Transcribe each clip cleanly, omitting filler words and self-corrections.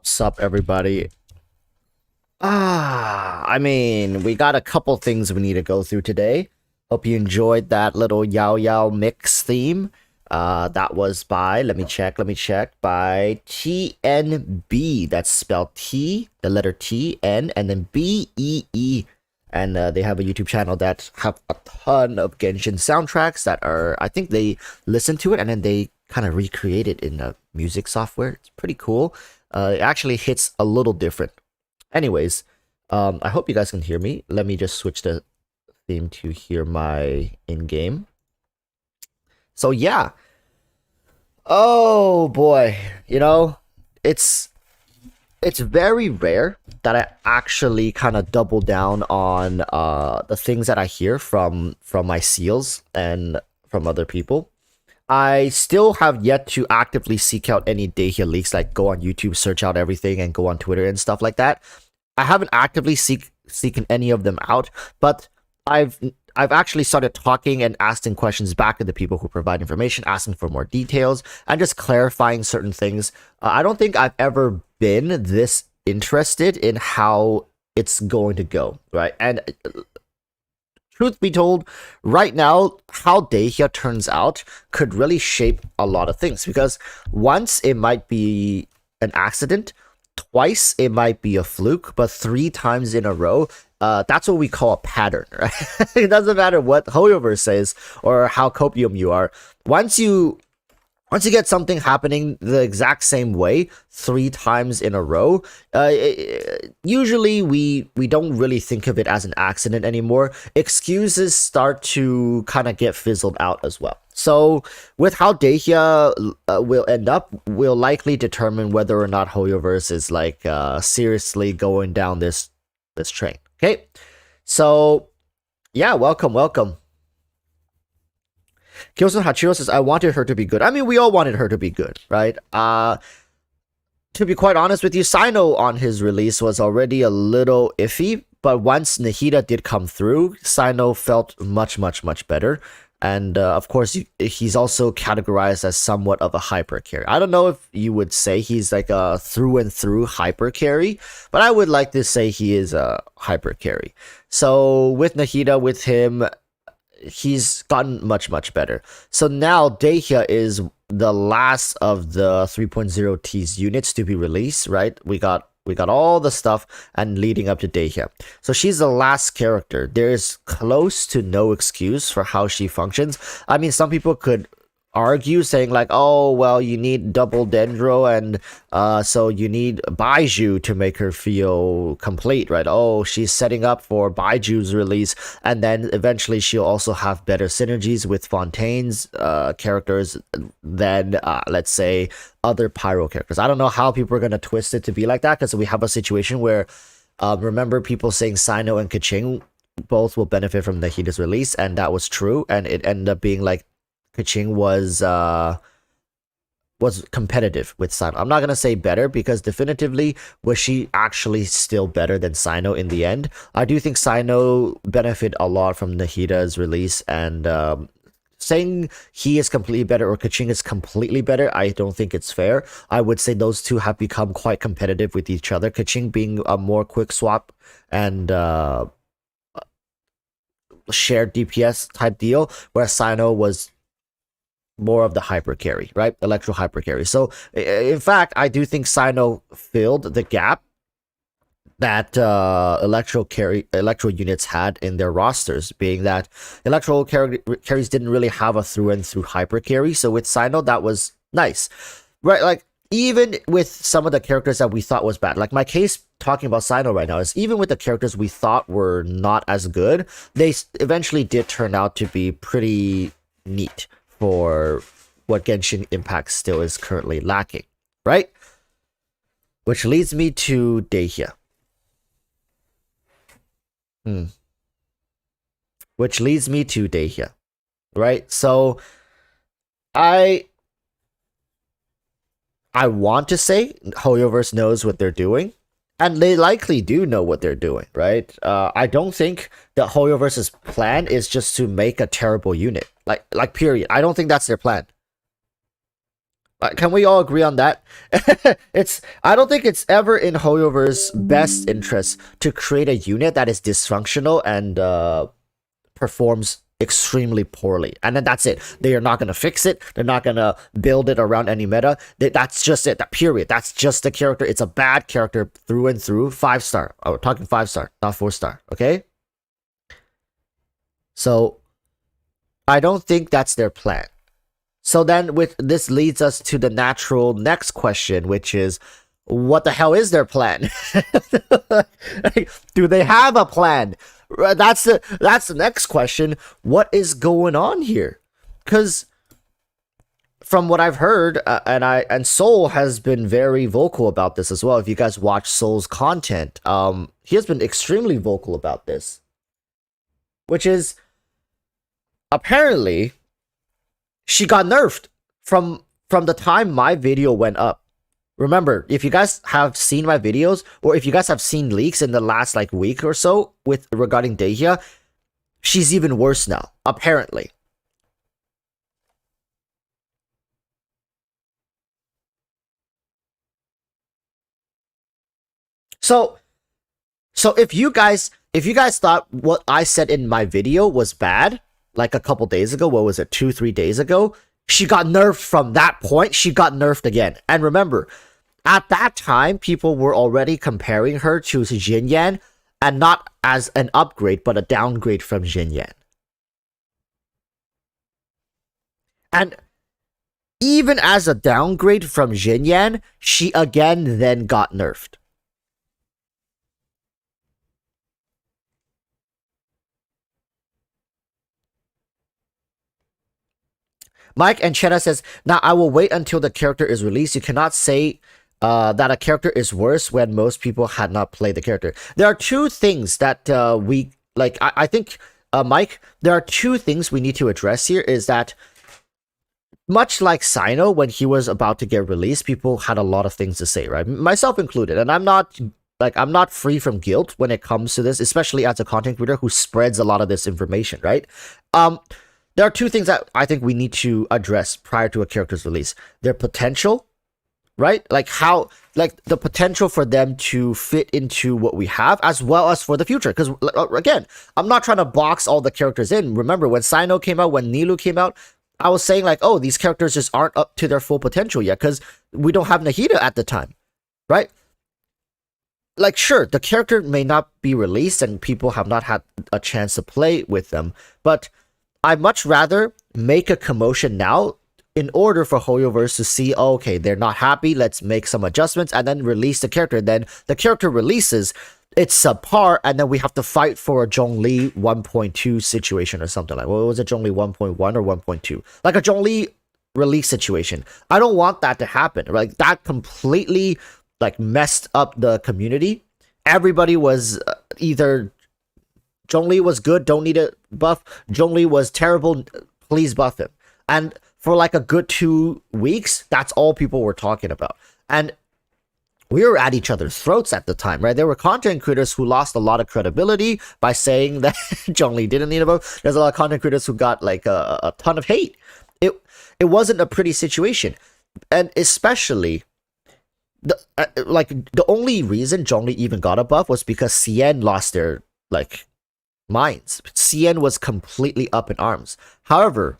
Sup, everybody. I mean, we got a couple things we need to go through today. Hope you enjoyed that little Yao Yao mix theme. That was by, let me check, by TNB. That's spelled T, the letter T, N, and then BEE. And they have a YouTube channel that have a ton of Genshin soundtracks that are, I think they listen to it and then they kind of recreate it in the music software. It's pretty cool. It actually hits a little different. Anyways, I hope you guys can hear me. Let me just switch the theme to hear my in-game. So yeah. Oh boy, it's very rare that I actually kind of double down on the things that I hear from my seals and from other people. I still have yet to actively seek out any Dehya leaks, like go on YouTube, search out everything, and go on Twitter and stuff like that. I haven't actively seeking any of them out, but I've actually started talking and asking questions back to the people who provide information, asking for more details, and just clarifying certain things. I don't think I've ever been this interested in how it's going to go, right? And truth be told, right now, how Dehya turns out could really shape a lot of things, because once it might be an accident, twice it might be a fluke, but 3 times in a row, that's what we call a pattern, right? It doesn't matter what HoYoverse says or how copium you are. Once you get something happening the exact same way 3 times in a row, usually we don't really think of it as an accident anymore. Excuses start to kind of get fizzled out as well. So with how Dehya will end up, will likely determine whether or not HoYoverse is like seriously going down this train. Okay, so yeah, welcome. Kyosun Hachiro says, I wanted her to be good. I mean, we all wanted her to be good, right? To be quite honest with you, Sino on his release was already a little iffy, but once Nahida did come through, Sino felt much better. And of course, he's also categorized as somewhat of a hyper carry. I don't know if you would say he's like a through and through hyper carry, but I would like to say he is a hyper carry. So with Nahida, with him, he's gotten much better. So now Dehya is the last of the 3.0 T's units to be released, right? We got all the stuff and leading up to Dehya. So she's the last character. There's close to no excuse for how she functions. I mean, some people could argue saying like, oh well, you need double dendro, and so you need Baiju to make her feel complete, right? Oh, she's setting up for Baiju's release, and then eventually she'll also have better synergies with Fontaine's characters than let's say other pyro characters. I don't know how people are going to twist it to be like that, because we have a situation where remember people saying Sino and Keqing both will benefit from Nahida's release, and that was true, and it ended up being like Keqing was competitive with Sino. I'm not gonna say better, because definitively was she actually still better than Sino in the end. I do think Sino benefit a lot from Nahida's release, and saying he is completely better or Keqing is completely better, I don't think it's fair. I would say those two have become quite competitive with each other. Keqing being a more quick swap and shared DPS type deal, whereas Sino was more of the hyper carry, right? Electro hyper carry. So in fact, I do think Sino filled the gap that electro units had in their rosters, being that electro carries didn't really have a through and through hyper carry. So with Sino, that was nice, right? Like even with some of the characters that we thought was bad, like my case talking about Sino right now is even with the characters we thought were not as good, they eventually did turn out to be pretty neat for what Genshin Impact still is currently lacking, right? Which leads me to Dehya. Which leads me to Dehya, right? So I want to say HoYoverse knows what they're doing, and they likely do know what they're doing, right? I don't think that HoYoverse's plan is just to make a terrible unit. Like period. I don't think that's their plan. Can we all agree on that? I don't think it's ever in Hoyover's best interest to create a unit that is dysfunctional and performs extremely poorly. And then that's it. They are not going to fix it. They're not going to build it around any meta. That's just it. That period. That's just the character. It's a bad character through and through. 5-star. Oh, we're talking 5-star, not 4-star. Okay? So I don't think that's their plan. So then with this leads us to the natural next question, which is, what the hell is their plan? Do they have a plan? That's the next question. What is going on here? Because from what I've heard, and Soul has been very vocal about this as well. If you guys watch Soul's content, he has been extremely vocal about this, which is apparently she got nerfed from the time my video went up. Remember, if you guys have seen my videos, or if you guys have seen leaks in the last like week or so with regarding Dehya, she's even worse now, apparently. So if you guys thought what I said in my video was bad, like a couple days ago, what was it, 2-3 days ago, she got nerfed from that point. She got nerfed again. And remember, at that time, people were already comparing her to Xinyan, and not as an upgrade, but a downgrade from Xinyan. And even as a downgrade from Xinyan, she again then got nerfed. Mike and Cheta says, now I will wait until the character is released. You cannot say that a character is worse when most people had not played the character. There are two things that we, like, I think, Mike, there are two things we need to address here, is that much like Sino, when he was about to get released, people had a lot of things to say, right? Myself included. And I'm not free from guilt when it comes to this, especially as a content creator who spreads a lot of this information, right? There are two things that I think we need to address prior to a character's release. Their potential, right? Like how, like the potential for them to fit into what we have, as well as for the future. Because again, I'm not trying to box all the characters in. Remember, when Sino came out, when Nilu came out, I was saying like, oh, these characters just aren't up to their full potential yet because we don't have Nahida at the time, right? Like, sure, the character may not be released and people have not had a chance to play with them, but I'd much rather make a commotion now in order for Hoyoverse to see, oh, okay, they're not happy, let's make some adjustments, and then release the character. Then the character releases, it's subpar, and then we have to fight for a Zhongli 1.2 situation or something like, what was it, Zhongli 1.1 or 1.2? Like a Zhongli release situation. I don't want that to happen. Like, that completely, like, messed up the community. Everybody was either Zhongli was good, don't need a buff. Zhongli was terrible, please buff him. And for like a good 2 weeks, that's all people were talking about. And we were at each other's throats at the time, right? There were content creators who lost a lot of credibility by saying that Zhongli didn't need a buff. There's a lot of content creators who got like a ton of hate. It wasn't a pretty situation. And especially, the only reason Zhongli even got a buff was because CN lost their, like, minds. CN was completely up in arms. However,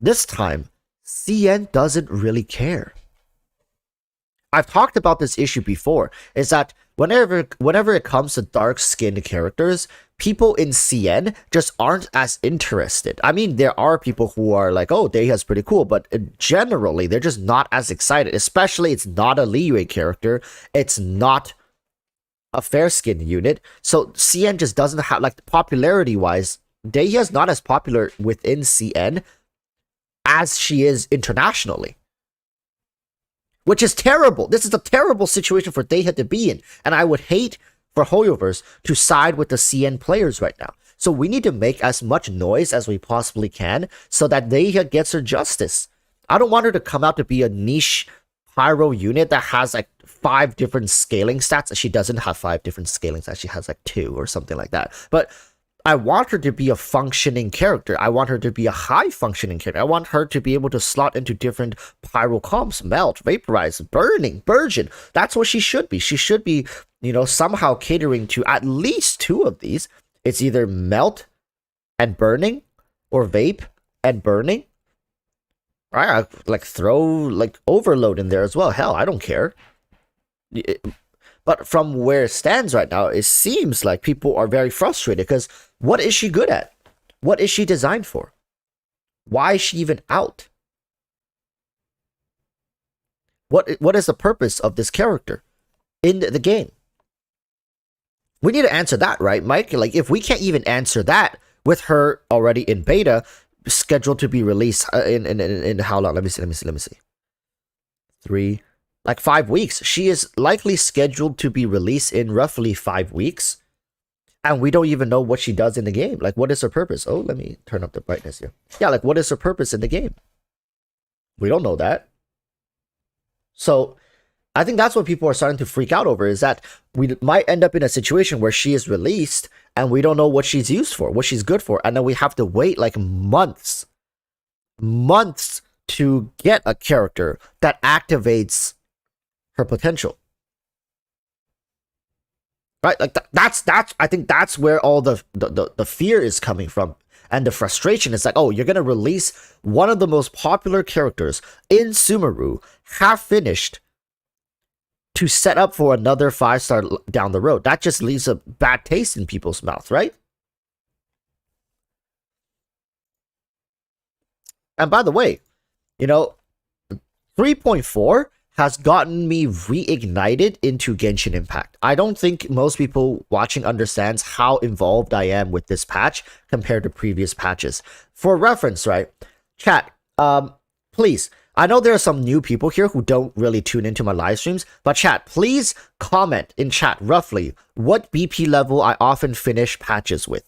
this time, CN doesn't really care. I've talked about this issue before, is that whenever it comes to dark-skinned characters, people in CN just aren't as interested. I mean, there are people who are like, oh, Dehya's pretty cool, but generally, they're just not as excited, especially it's not a Liyue character, it's not a fair-skinned unit, so CN just doesn't have, like, popularity-wise, Dehya's not as popular within CN as she is internationally. Which is terrible. This is a terrible situation for Dehya to be in, and I would hate for Hoyoverse to side with the CN players right now. So we need to make as much noise as we possibly can so that Dehya gets her justice. I don't want her to come out to be a niche pyro unit that has like 5 different scaling stats. She doesn't have 5 different scaling stats. She has like 2 or something like that. But I want her to be a functioning character. I want her to be a high functioning character. I want her to be able to slot into different pyrocomps, melt, vaporize, burning, burgeon. That's what she should be. She should be, somehow catering to at least two of these. It's either melt and burning or vape and burning. Right? Like throw like overload in there as well. Hell, I don't care. But from where it stands right now, it seems like people are very frustrated because what is she good at? What is she designed for? Why is she even out? What is the purpose of this character in the game? We need to answer that, right, Mike? Like, if we can't even answer that with her already in beta, scheduled to be released in how long? Let me see. 5 weeks. She is likely scheduled to be released in roughly 5 weeks. And we don't even know what she does in the game. Like, what is her purpose? Oh, let me turn up the brightness here. Yeah, like, what is her purpose in the game? We don't know that. So, I think that's what people are starting to freak out over, is that we might end up in a situation where she is released and we don't know what she's used for, what she's good for. And then we have to wait like months to get a character that activates her potential. Right? Like that's I think that's where all the fear is coming from. And the frustration is like, oh, you're going to release one of the most popular characters in Sumeru, half finished, to set up for another 5-star down the road. That just leaves a bad taste in people's mouth, right? And by the way, 3.4 has gotten me reignited into Genshin Impact. I don't think most people watching understands how involved I am with this patch compared to previous patches. For reference, right? Chat, please, I know there are some new people here who don't really tune into my live streams, but chat, please comment in chat roughly what BP level I often finish patches with.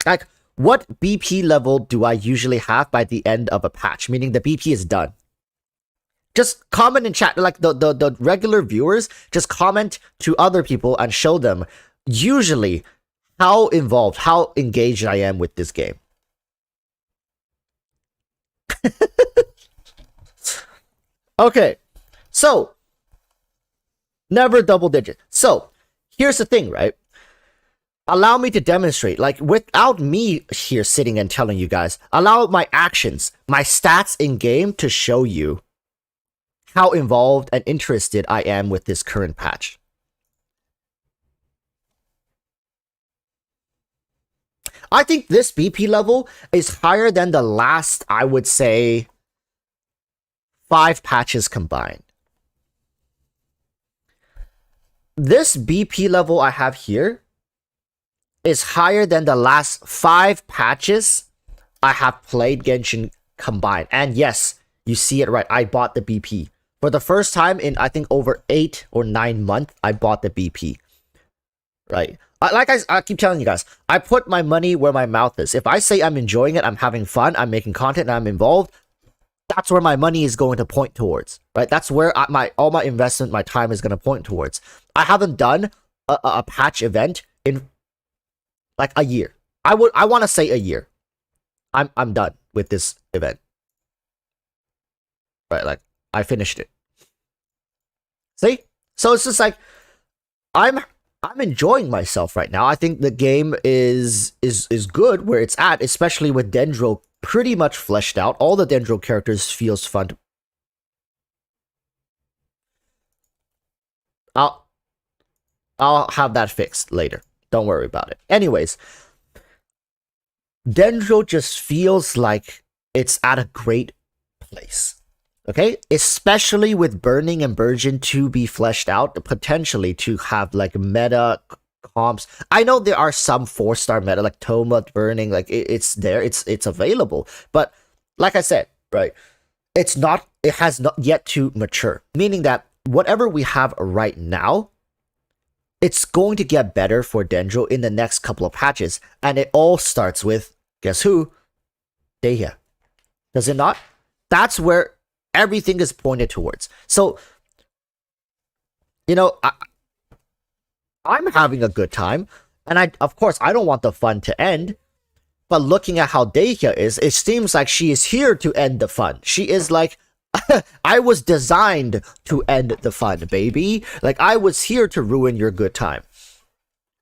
Like, what BP level do I usually have by the end of a patch, meaning the BP is done? Just comment in chat, like the regular viewers, just comment to other people and show them usually how involved, how engaged I am with this game. Okay, so never double digit. So here's the thing, right? Allow me to demonstrate, like, without me here sitting and telling you guys, allow my actions, my stats in game to show you how involved and interested I am with this current patch. I think this BP level is higher than the last, I would say, 5 patches combined. This BP level I have here is higher than the last 5 patches I have played Genshin combined. And yes, you see it right. I bought the BP. For the first time in, I think, over 8 or 9 months, I bought the BP. Right? Like I keep telling you guys, I put my money where my mouth is. If I say I'm enjoying it, I'm having fun, I'm making content, and I'm involved, that's where my money is going to point towards. Right? That's where all my investment, my time is going to point towards. I haven't done a patch event in like a year. I want to say a year. I'm done with this event. Right? Like, I finished it. See? So it's just like I'm enjoying myself right now. I think the game is good where it's at, especially with Dendro pretty much fleshed out. All the Dendro characters feels fun. I'll have that fixed later. Don't worry about it. Anyways, Dendro just feels like it's at a great place. Okay, especially with Burning and Burgeon to be fleshed out, potentially to have like meta comps. I know there are some 4-star meta like Toma, Burning, like it's there, it's available. But like I said, right, it has not yet to mature. Meaning that whatever we have right now, it's going to get better for Dendro in the next couple of patches. And it all starts with, guess who? Dehya. Does it not? That's where everything is pointed towards. So, I'm having a good time. And of course, I don't want the fun to end. But looking at how Dehya is, it seems like she is here to end the fun. She is like, I was designed to end the fun, baby. Like, I was here to ruin your good time.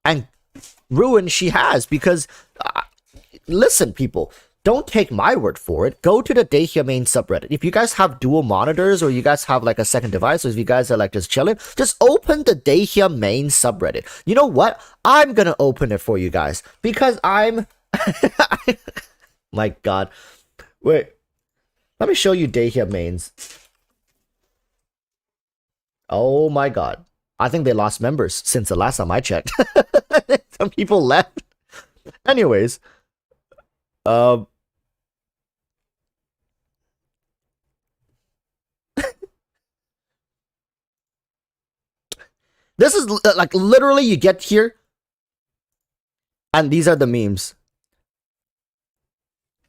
And ruin she has, because, listen, people, don't take my word for it. Go to the Dehya main subreddit. If you guys have dual monitors, or you guys have like a second device, or if you guys are like just chilling, just open the Dehya main subreddit. You know what? I'm gonna open it for you guys, because I'm... My god. Wait. Let me show you Dehya mains. Oh my god. I think they lost members since the last time I checked. Some people left. Anyways. This is like literally you get here and these are the memes.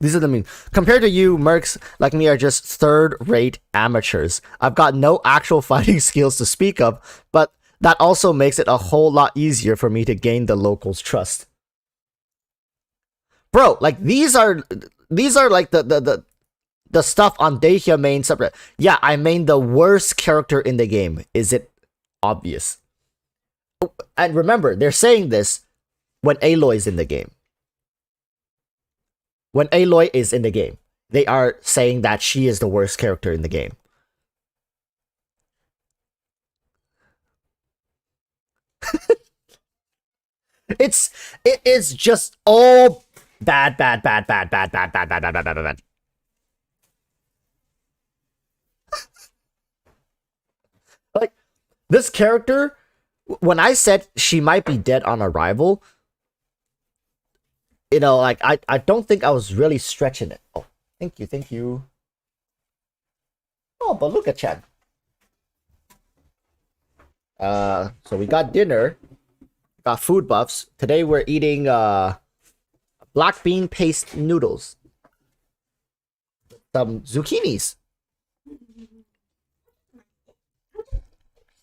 These are the memes. Compared to you, mercs like me are just third-rate amateurs. I've got no actual fighting skills to speak of, but that also makes it a whole lot easier for me to gain the locals' trust. Bro, like these are like the stuff on Dehya main subreddit. Yeah, I main the worst character in the game. Is it obvious? And remember, they're saying this when Aloy's in the game. When Aloy is in the game, they are saying that she is the worst character in the game. It is just all bad. Like, this character, when I said she might be dead on arrival, you know, like, I don't think I was really stretching it. Oh, thank you. Oh, but look at Chad. So we got dinner. Got food buffs. Today we're eating, black bean paste noodles. Some zucchinis.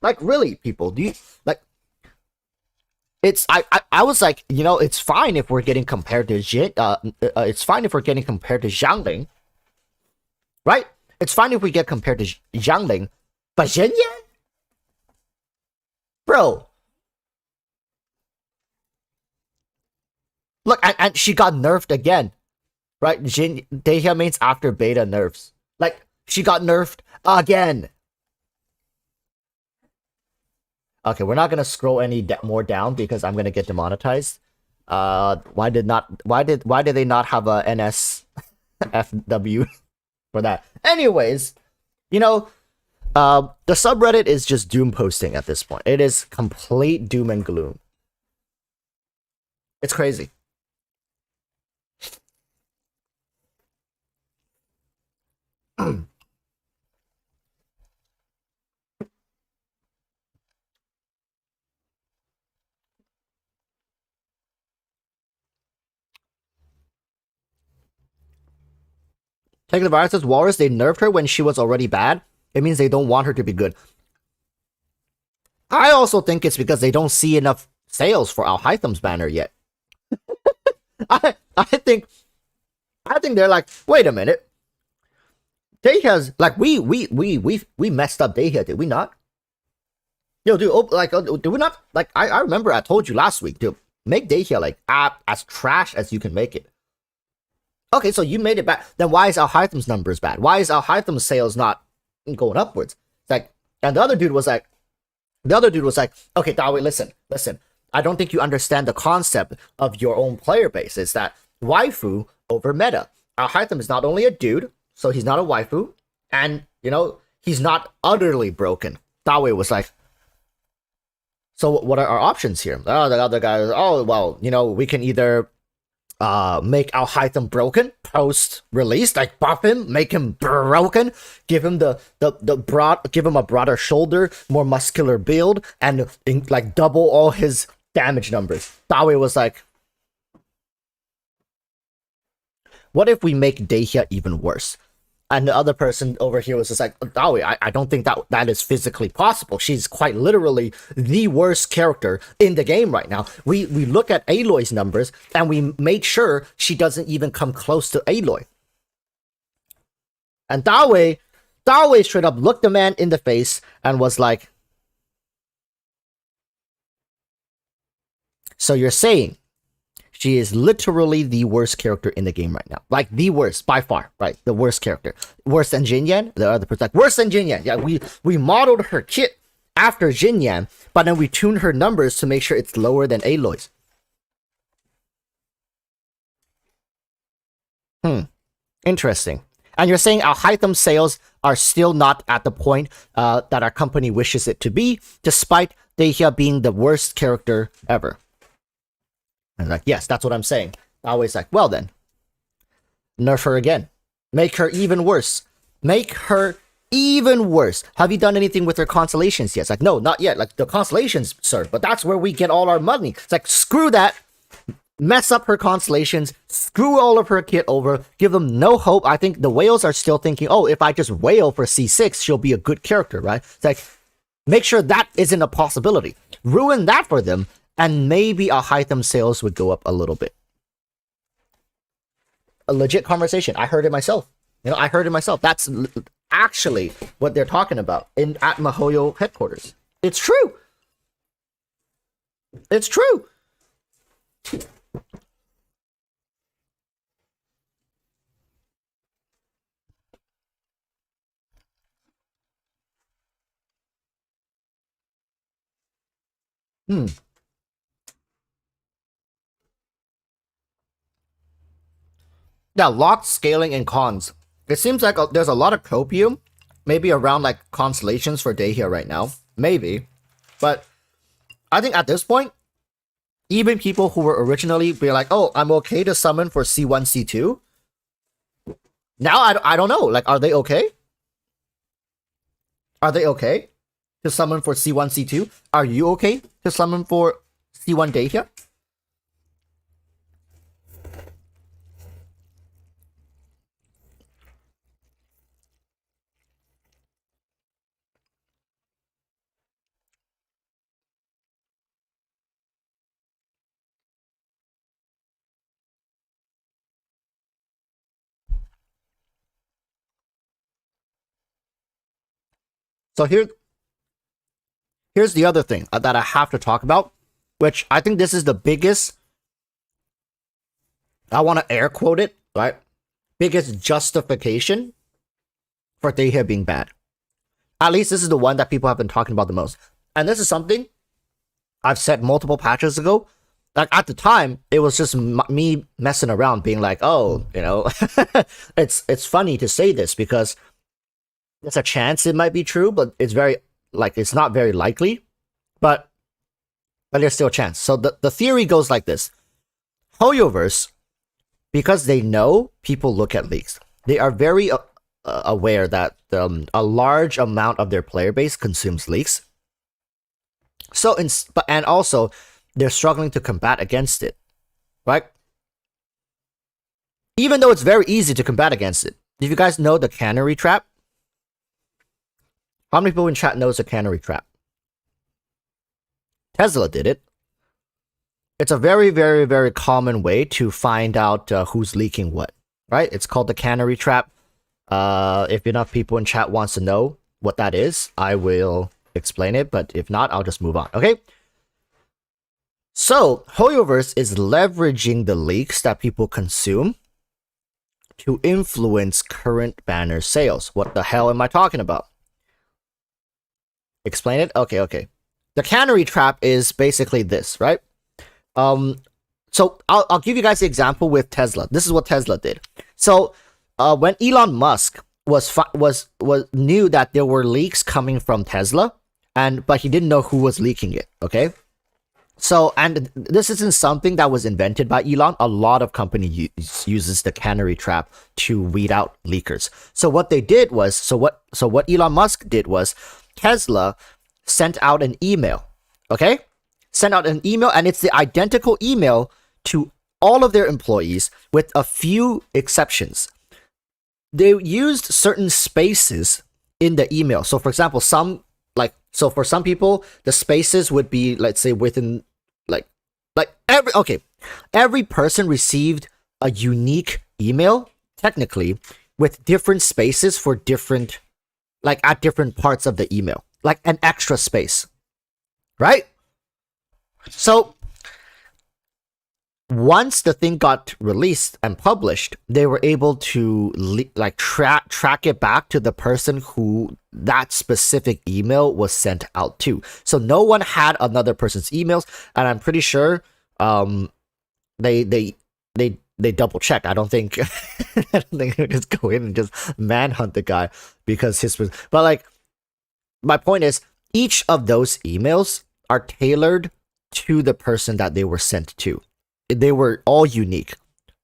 Like, really, people, do you, like, it's, I was like, you know, it's fine if we're getting compared to it's fine if we're getting compared to Xiangling. Right? It's fine if we get compared to Xiangling. But Zhenyan? Bro. Look, and she got nerfed again. Right? Dehya means after beta nerfs. Like, she got nerfed again. Okay, we're not gonna scroll any more down because I'm gonna get demonetized. Why did they not have a NSFW for that? Anyways, you know, the subreddit is just doom posting at this point. It is complete doom and gloom. It's crazy. Take the virus says Walrus, they nerfed her when she was already bad. It means they don't want her to be good. I also think it's because they don't see enough sales for Alhaitham's banner yet. I think they're like, wait a minute. Dehya's like we messed up Dehya, did we not? Yo, dude, did we not? Like, I remember I told you last week, dude, make Dehya like as trash as you can make it. Okay, so you made it bad. Then why is Alhaitham's numbers bad? Why is Alhaitham's sales not going upwards? It's like, and the other dude was like, okay, Dawi, listen. I don't think you understand the concept of your own player base. It's that waifu over meta. Alhaitham is not only a dude, so he's not a waifu, and, you know, he's not utterly broken. Dawi was like, so what are our options here? Oh, the other guy was, oh, well, you know, we can either make Alhaitham broken post-release, like buff him, make him broken, give him give him a broader shoulder, more muscular build, and like double all his damage numbers. Dawi was like, what if we make Dehya even worse? And the other person over here was just like, oh, I don't think that is physically possible. She's quite literally the worst character in the game right now. We look at Aloy's numbers, and we made sure she doesn't even come close to Aloy. And Dawei straight up looked the man in the face and was like, so you're saying she is literally the worst character in the game right now. Like, the worst, by far, right? The worst character. Worse than Jinyan? The other person, like, worse than Jinyan. Yeah, we modeled her kit after Jinyan, but then we tuned her numbers to make sure it's lower than Aloy's. Interesting. And you're saying our item sales are still not at the point that our company wishes it to be, despite Dehya being the worst character ever. And like, yes, that's what I'm saying. Always like, well then, nerf her again. Make her even worse. Make her even worse. Have you done anything with her constellations yet? It's like, no, not yet. Like, the constellations, sir, but that's where we get all our money. It's like, screw that. Mess up her constellations. Screw all of her kit over. Give them no hope. I think the whales are still thinking, oh, if I just whale for C6, she'll be a good character, right? It's like, make sure that isn't a possibility. Ruin that for them. And maybe our item sales would go up a little bit. A legit conversation. I heard it myself. I heard it myself. That's actually what they're talking about at MiHoYo headquarters. It's true. It's true. Yeah, locked scaling and cons. It seems like there's a lot of copium, maybe around like constellations for Dehya right now. Maybe. But I think at this point, even people who were originally be like, oh, I'm okay to summon for C1, C2. Now I don't know. Like, are they okay? Are they okay to summon for C1, C2? Are you okay to summon for C1 Dehya? So here's the other thing that I have to talk about, which I think this is the biggest, I want to air quote it, right? Biggest justification for Dehya being bad. At least this is the one that people have been talking about the most. And this is something I've said multiple patches ago. Like, at the time, it was just me messing around, being like, oh, it's funny to say this because there's a chance it might be true, but it's not very likely. But there's still a chance. So the theory goes like this. HoYoverse, because they know people look at leaks, they are very aware that a large amount of their player base consumes leaks. So, and also, they're struggling to combat against it, right? Even though it's very easy to combat against it. Did you guys know the cannery trap? How many people in chat knows the cannery trap? Tesla did it. It's a very, very, very common way to find out who's leaking what, right? It's called the cannery trap. If enough people in chat wants to know what that is, I will explain it, but if not, I'll just move on, okay? So, HoYoverse is leveraging the leaks that people consume to influence current banner sales. What the hell am I talking about? Explain it? Okay. The cannery trap is basically this, right? So I'll give you guys the example with Tesla. This is what Tesla did. So when Elon Musk knew that there were leaks coming from Tesla, but he didn't know who was leaking it, okay? So, and this isn't something that was invented by Elon. A lot of company uses the cannery trap to weed out leakers. So what they did was, so what Elon Musk did was, Tesla sent out an email, okay? Sent out an email, and it's the identical email to all of their employees with a few exceptions. they used certain spaces in the email. So for example, for some people, the spaces would be, let's say, within every person received a unique email, technically, with different spaces for different, like at different parts of the email, like an extra space, right? So once the thing got released and published, they were able to track it back to the person who that specific email was sent out to. So no one had another person's emails, and I'm pretty sure they double checked. I don't think I don't think they just go in and just manhunt the guy because but like, my point is, each of those emails are tailored to the person that they were sent to. They were all unique.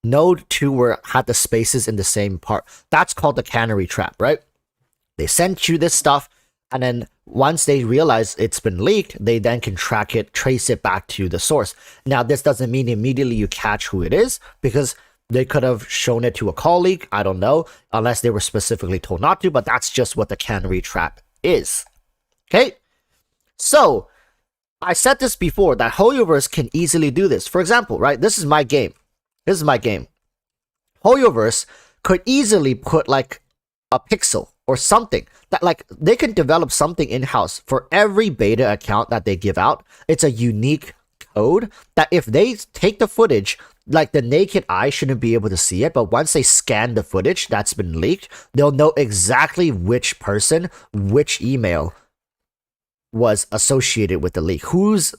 No two had the spaces in the same part. That's called the cannery trap, right? They sent you this stuff, and then once they realize it's been leaked, they then can trace it back to the source. Now, this doesn't mean immediately you catch who it is, because they could have shown it to a colleague. I don't know, unless they were specifically told not to, but that's just what the cannery trap is. Okay? So, I said this before, that HoYoverse can easily do this. For example, right? This is my game. HoYoverse could easily put like a pixel or something that, like, they can develop something in-house for every beta account that they give out. It's a unique code that if they take the footage, like, the naked eye shouldn't be able to see it, but once they scan the footage that's been leaked, they'll know exactly which person, which email was associated with the leak, whose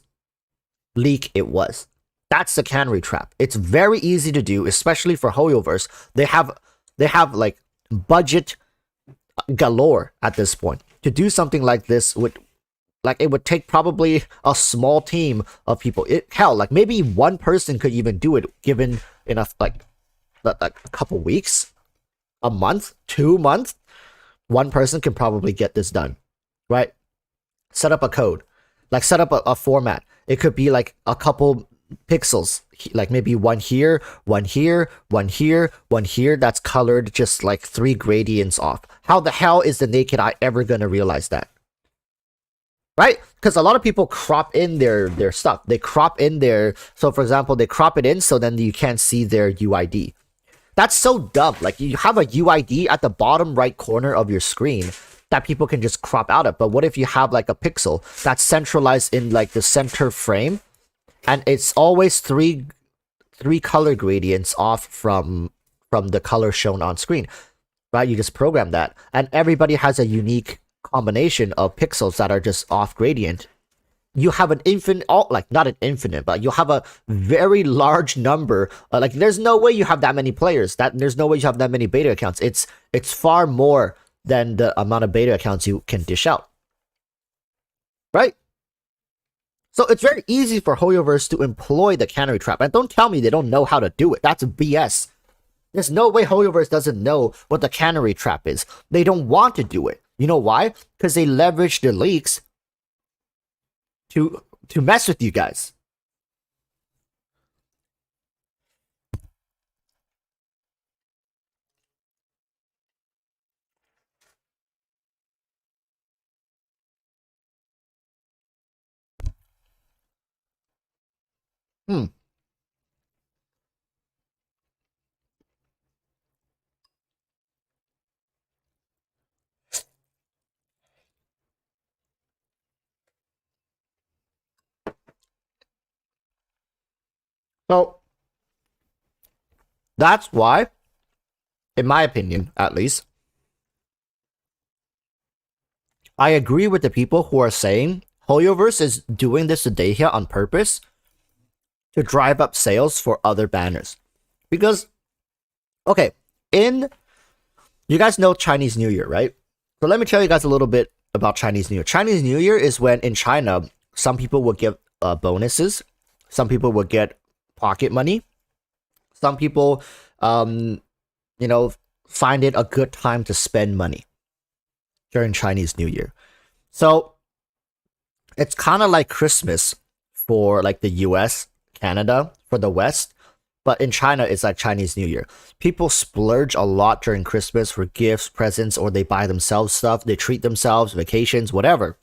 leak it was. That's the cannery trap. It's very easy to do, especially for HoYoverse. They have like budget galore at this point. To do something like this it would take probably a small team of people. Hell, like maybe one person could even do it, given enough, like a couple weeks, a month, 2 months. One person can probably get this done, right? Set up a code, like set up a format. It could be like a couple pixels, like maybe one here, one here, one here, one here, that's colored just like 3 gradients off. How the hell is the naked eye ever gonna realize that? Right? Because a lot of people crop in their stuff. They crop in so for example, they crop it in so then you can't see their UID. That's so dumb. Like, you have a UID at the bottom right corner of your screen that people can just crop out of. But what if you have like a pixel that's centralized in like the center frame, and it's always three color gradients off from the color shown on screen, right? You just program that, and everybody has a unique combination of pixels that are just off gradient. You have an infinite, not an infinite, but you'll have a very large number. Like, there's no way you have that many players. There's no way you have that many beta accounts. It's far more than the amount of beta accounts you can dish out, right? So it's very easy for HoYoverse to employ the cannery trap. And don't tell me they don't know how to do it. That's BS. There's no way HoYoverse doesn't know what the cannery trap is. They don't want to do it. You know why? Because they leverage the leaks to mess with you guys. So that's why, in my opinion, at least, I agree with the people who are saying HoYoverse is doing this to Dehya on purpose to drive up sales for other banners. Because, okay, you guys know Chinese New Year, right? So let me tell you guys a little bit about Chinese New Year. Chinese New Year is when, in China, some people will get bonuses. Some people will get pocket money. Some people, find it a good time to spend money during Chinese New Year. So it's kind of like Christmas for like the US, Canada, for the West. but in China, it's like Chinese New Year. People splurge a lot during Christmas for gifts, presents, or they buy themselves stuff. They treat themselves, vacations, whatever.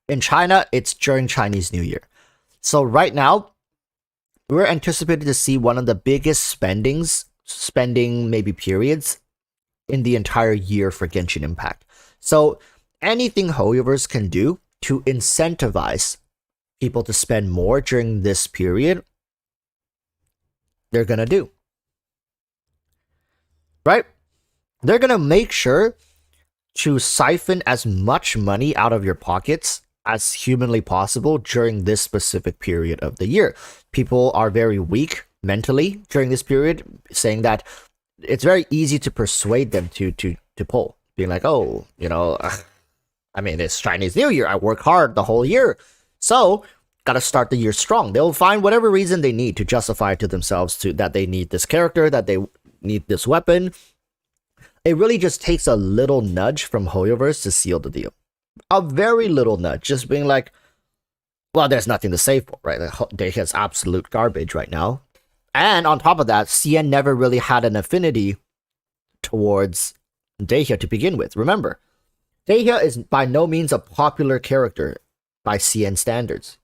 In China, it's during Chinese New Year. So right now, we're anticipated to see one of the biggest spending maybe periods in the entire year for Genshin Impact. So anything HoYoverse can do to incentivize people to spend more during this period, they're gonna do. Right? They're gonna make sure to siphon as much money out of your pockets as humanly possible during this specific period of the year. People are very weak mentally during this period, saying that it's very easy to persuade them to pull, being like, oh, I mean, it's Chinese New Year. I work hard the whole year, so gotta start the year strong. They'll find whatever reason they need to justify to themselves that they need this character, that they need this weapon. It really just takes a little nudge from HoYoverse to seal the deal. A very little nudge, just being like, well, there's nothing to save for, right? Dehya is absolute garbage right now. And on top of that, CN never really had an affinity towards Dehya to begin with. Remember, Dehya is by no means a popular character by CN standards.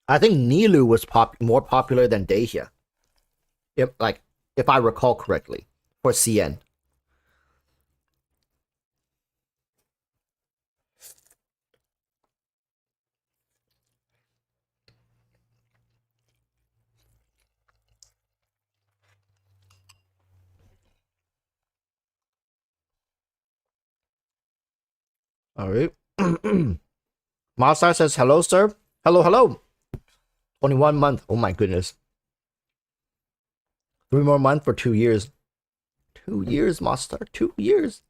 I think Nilou was more popular than Dehya, if I recall correctly, for CN. All right. Master says, hello, sir. Hello, hello. 21 month. Oh my goodness. 3 more months for 2 years. 2 years, Master. 2 years.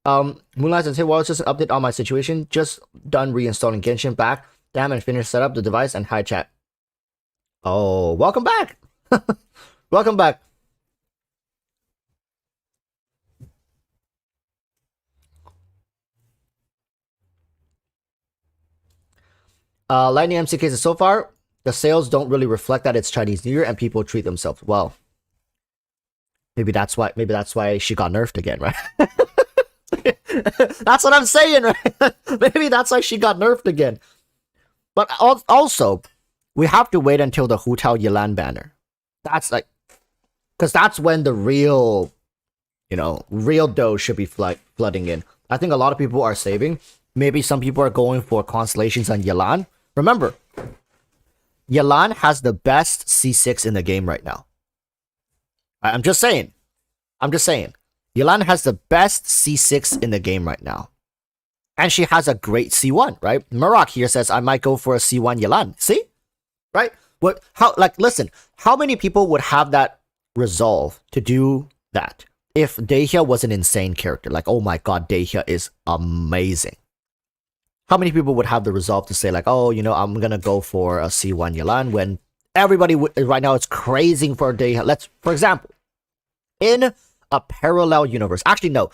Moonlight says, hey, well, it's just an update on my situation. Just done reinstalling Genshin back. Damn, and finished set up the device and hi chat. Oh, welcome back. Welcome back. Lightning MCK says, so far, the sales don't really reflect that it's Chinese New Year and people treat themselves well. Maybe that's why she got nerfed again, right? That's what I'm saying, right? Maybe that's why she got nerfed again. But also, we have to wait until the Hu Tao Yilan banner. That's because that's when the real dough should be flooding in. I think a lot of people are saving. Maybe some people are going for constellations on Yilan. Remember, Yilan has the best C6 in the game right now. I'm just saying. Yilan has the best C6 in the game right now. And she has a great C1, right? Marak here says, I might go for a C1 Yilan. See? Right? Listen, how many people would have that resolve to do that if Dehya was an insane character? Like, oh my god, Dehya is amazing. How many people would have the resolve to say, like, oh, I'm gonna go for a C1 Yilan when everybody right now is crazing for Dehya? For example, in a parallel universe. Actually, no,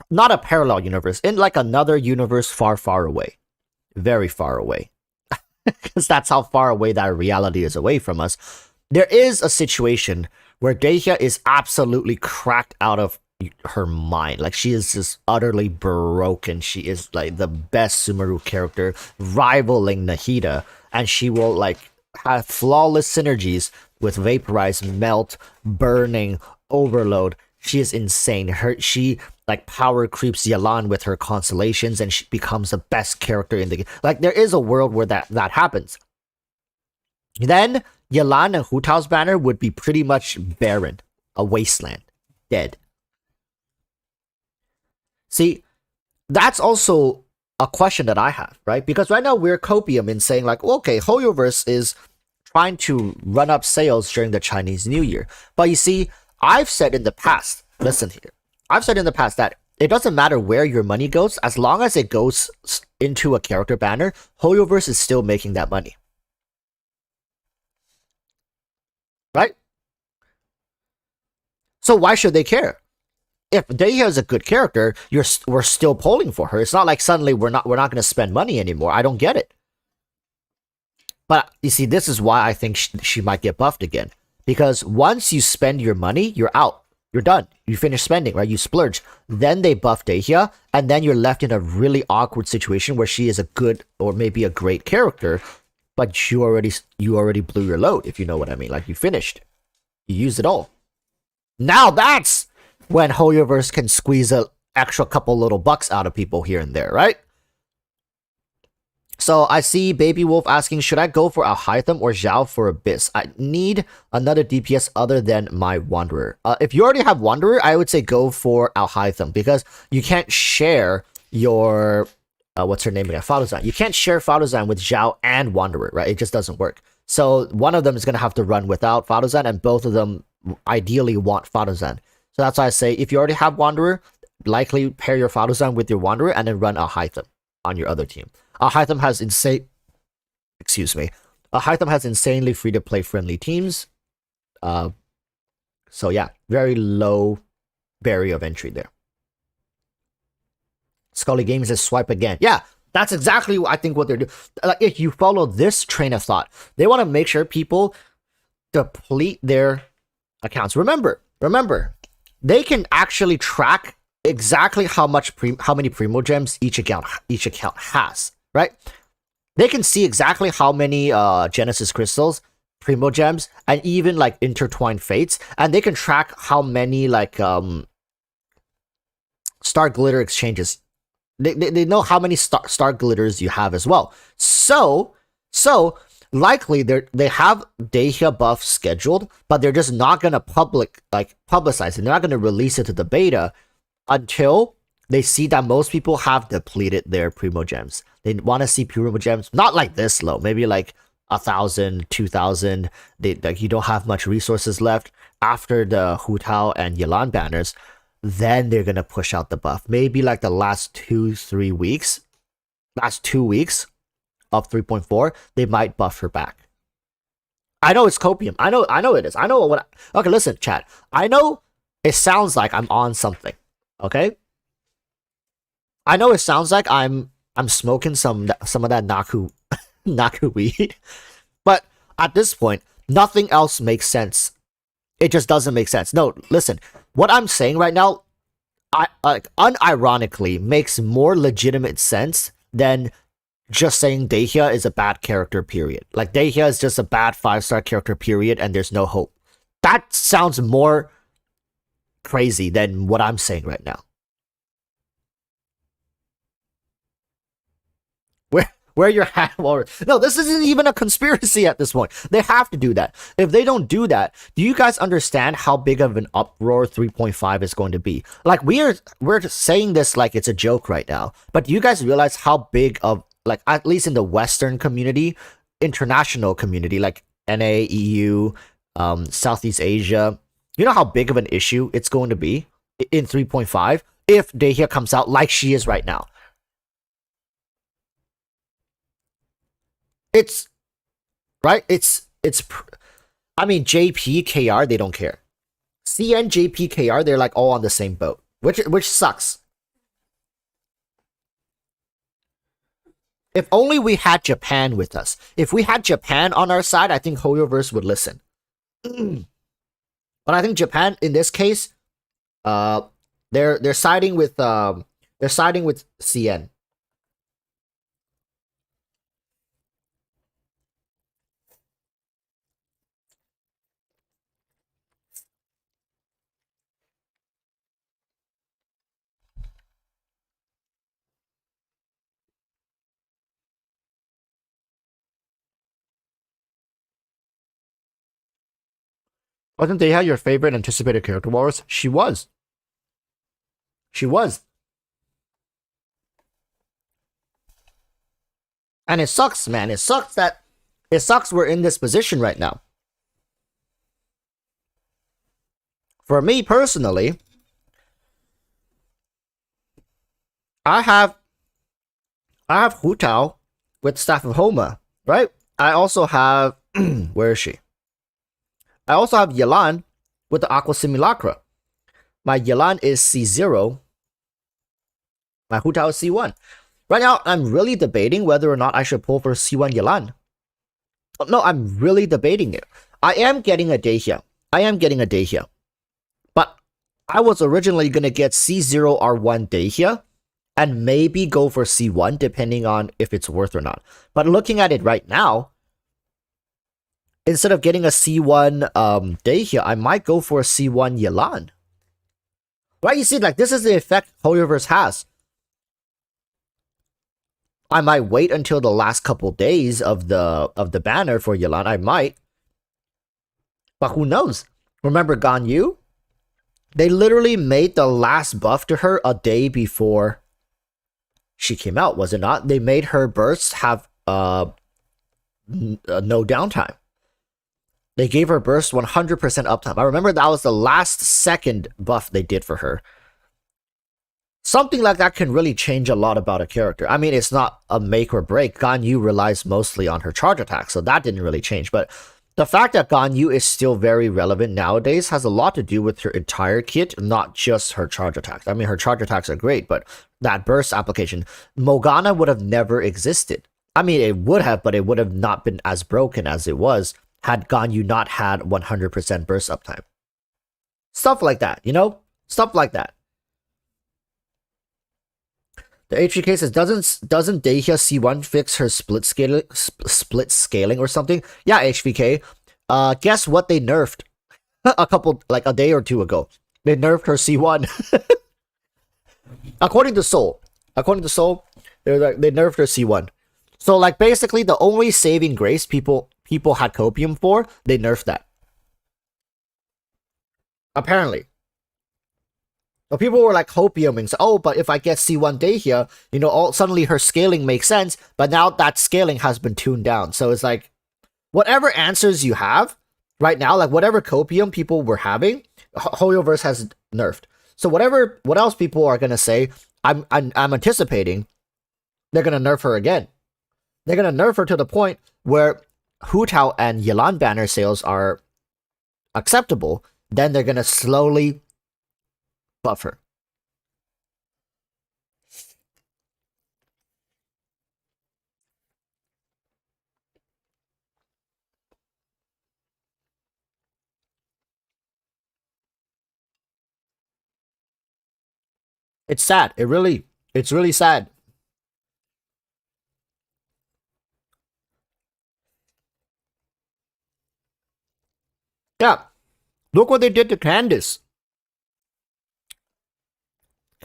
not a parallel universe. In like another universe far, far away. Very far away. Because that's how far away that reality is away from us. There is a situation where Dehya is absolutely cracked out of her mind. Like, she is just utterly broken. She is like the best Sumeru character, rivaling Nahida, and she will have flawless synergies with Vaporize, Melt, Burning, Overload. She is insane. She power creeps Yilan with her constellations, and she becomes the best character in the game. There is a world where that happens. Then Yilan and Hu Tao's banner would be pretty much barren, a wasteland, dead. See, that's also a question that I have, right? Because right now we're copium in saying okay, HoYoverse is trying to run up sales during the Chinese New Year. But you see, I've said in the past, listen here, I've said in the past that it doesn't matter where your money goes, as long as it goes into a character banner, HoYoverse is still making that money. Right? So why should they care? if Dehya is a good character, we're still polling for her. It's not like suddenly we're not going to spend money anymore. I don't get it. But you see, this is why I think she might get buffed again. Because once you spend your money, you're out. You're done. You finish spending, right? You splurge. Then they buff Dehya, and then you're left in a really awkward situation where she is a good or maybe a great character, but you already blew your load, if you know what I mean. Like, you finished. You used it all. Now that's when HoYoVerse can squeeze an extra couple little bucks out of people here and there, right? So I see Baby Wolf asking, should I go for Alhaitham or Zhao for Abyss? I need another DPS other than my Wanderer. If you already have Wanderer, I would say go for Alhaitham, because you can't share your what's her name again? Faluzan. You can't share Faluzan with Zhao and Wanderer, right? It just doesn't work. So one of them is going to have to run without Faluzan, and both of them ideally want Faluzan. So that's why I say, if you already have Wanderer, likely pair your Faluzan with your Wanderer and then run Alhaitham on your other team. Alhaitham has Alhaitham has insanely free-to-play friendly teams. So yeah, very low barrier of entry there. Scully Games says swipe again. Yeah, that's exactly I think what they're doing. Like, if you follow this train of thought, they want to make sure people deplete their accounts. Remember, they can actually track exactly how many Primo Gems each account has, right? They can see exactly how many Genesis Crystals, Primo Gems, and even like intertwined fates, and they can track how many like Star Glitter exchanges. They know how many star glitters you have as well. So likely they have Dehya buff scheduled, but they're just not gonna publicize it. They're not gonna release it to the beta until they see that most people have depleted their Primo Gems. They want to see Primo Gems not like this low, maybe like 1,000, 2,000. Like, you don't have much resources left after the Hu Tao and Yelan banners. Then they're gonna push out the buff. Maybe like the last 2 weeks of 3.4, they might buff her back. I know it's copium. I know it is. I know what. Okay, listen, chat. I know it sounds like I'm on something. Okay. I know it sounds like I'm smoking some of that Naku weed, but at this point, nothing else makes sense. It just doesn't make sense. No, listen. What I'm saying right now, unironically, makes more legitimate sense than just saying Dehya is a bad character, period. Like, Dehya is just a bad 5-star character, period, and there's no hope. That sounds more crazy than what I'm saying right now. Where your hat walrus? No, this isn't even a conspiracy at this point. They have to do that. If they don't do that, do you guys understand how big of an uproar 3.5 is going to be? Like, we're saying this like it's a joke right now, but do you guys realize how big of, like, at least in the Western community, international community, like NA, EU, Southeast Asia, you know how big of an issue it's going to be in 3.5 if Dehya comes out like she is right now? It's right. I mean, JPKR, they don't care. CN, JPKR, they're like all on the same boat, which sucks. If only we had Japan with us. If we had Japan on our side, I think HoYoVerse would listen. But I think Japan in this case, they're siding with CN. Wasn't Dehya your favorite anticipated character, Walrus? She was. And it sucks, man. It sucks we're in this position right now. For me personally, I have Hu Tao with Staff of Homa, right? I also have where is she? I also have Yelan with the Aqua Simulacra. My Yelan is C0. My Hu Tao is C1. Right now, I'm really debating whether or not I should pull for C1 Yelan. No, I'm really debating it. I am getting a Dehya. But I was originally going to get C0 R1 Dehya and maybe go for C1 depending on if it's worth or not. But looking at it right now, instead of getting a C1 Dehya, I might go for a C1 Yelan. Right? You see, like, this is the effect HoYoverse has. I might wait until the last couple days of the banner for Yelan. I might. But who knows? Remember Ganyu? They literally made the last buff to her a day before she came out, was it not? They made her bursts have no downtime. They gave her burst 100% uptime. I remember that was the last second buff they did for her. Something like that can really change a lot about a character. I mean, it's not a make or break. Ganyu relies mostly on her charge attack, so that didn't really change. But the fact that Ganyu is still very relevant nowadays has a lot to do with her entire kit, not just her charge attacks. I mean, her charge attacks are great, but that burst application, Morgana would have never existed. I mean, it would have, but it would have not been as broken as it was had Ganyu not had 100% burst uptime. Stuff like that, you know? Stuff like that. The HVK says, doesn't Dehya C1 fix her split scaling or something? Yeah, HVK. Guess what they nerfed a day or two ago? They nerfed her C1. According to Soul, they nerfed her C1. So like basically the only saving grace people had copium for, they nerfed that. Apparently. So people were like hopiuming, so, oh, but if I get C1 Dehya, you know, suddenly her scaling makes sense, but now that scaling has been tuned down. So it's like, whatever answers you have right now, like whatever copium people were having, HoYoverse has nerfed. So what else people are gonna say, I'm anticipating, they're gonna nerf her again. They're gonna nerf her to the point where Hu Tao and Yelan banner sales are acceptable. Then they're gonna slowly buffer. It's sad. It's really sad. Yeah. Look what they did to Candice.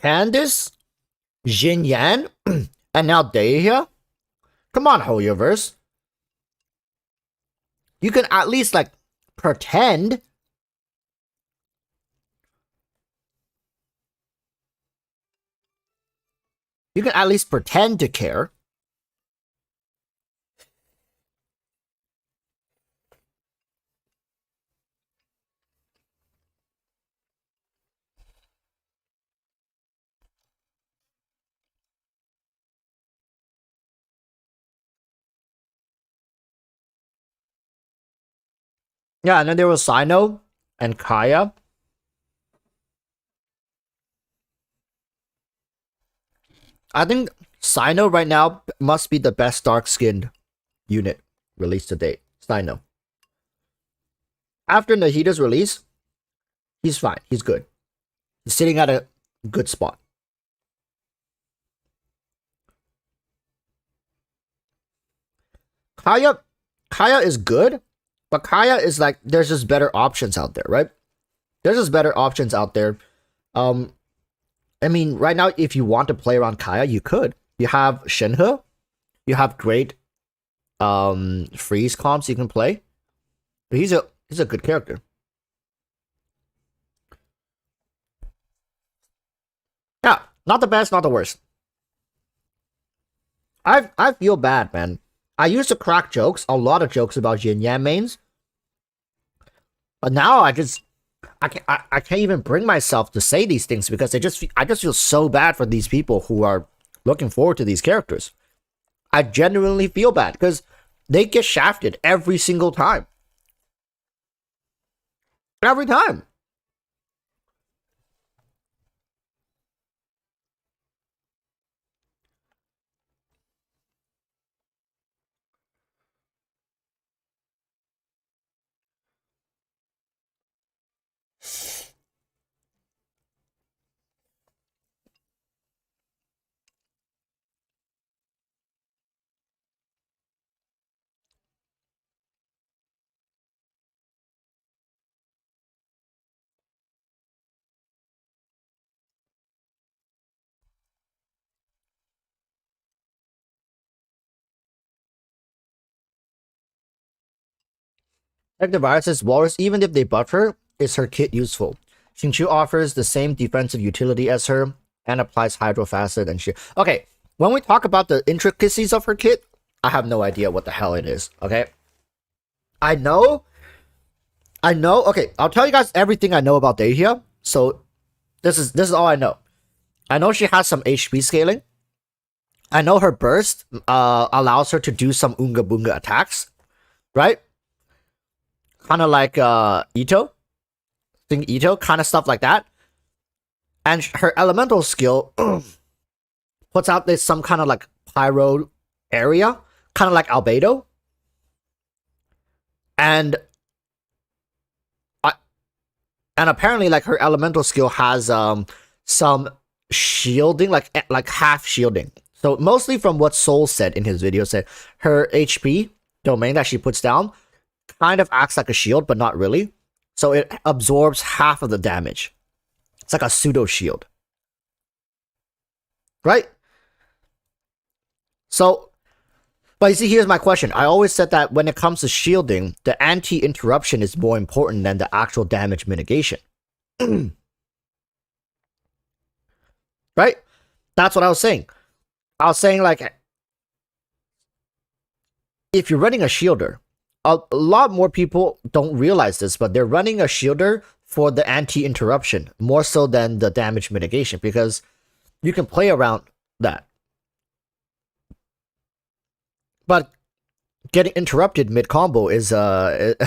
Candice, Jin Yan, and now Dehya. Come on, HoYoverse. You can at least like pretend. You can at least pretend to care. Yeah, and then there was Sino and Kaya. I think Sino right now must be the best dark-skinned unit released to date. Sino. After Nahida's release, he's fine. He's good. He's sitting at a good spot. Kaya is good, but Kaya is like, there's just better options out there, right? There's just better options out there. I mean, right now, if you want to play around Kaya, you could. You have Shenhe. You have great freeze comps you can play. He's a good character. Yeah, not the best, not the worst. I feel bad, man. I used to crack jokes, a lot of jokes about Jin Yan mains. But now I can't even bring myself to say these things because I just feel so bad for these people who are looking forward to these characters. I genuinely feel bad because they get shafted every single time. Every time. Like the virus says, Walrus, even if they buff her, is her kit useful? Xingqiu offers the same defensive utility as her and applies hydro faster than she. Okay, when we talk about the intricacies of her kit, I have no idea what the hell it is. Okay, I know. Okay, I'll tell you guys everything I know about Dehya. So this is all I know. I know she has some HP scaling. I know her burst allows her to do some Unga Bunga attacks, right? Kind of like Ito. Think Ito, kind of stuff like that. And her elemental skill puts out this some kind of like pyro area, kind of like Albedo. And apparently like her elemental skill has some shielding, like half shielding. So mostly from what Soul said in his video, said her HP domain that she puts down kind of acts like a shield, but not really. So it absorbs half of the damage. It's like a pseudo shield. Right? So, but you see, here's my question. I always said that when it comes to shielding, the anti-interruption is more important than the actual damage mitigation. Right? That's what I was saying. I was saying, like, if you're running a shielder, a lot more people don't realize this, but they're running a shielder for the anti-interruption more so than the damage mitigation, because you can play around that. But getting interrupted mid-combo is it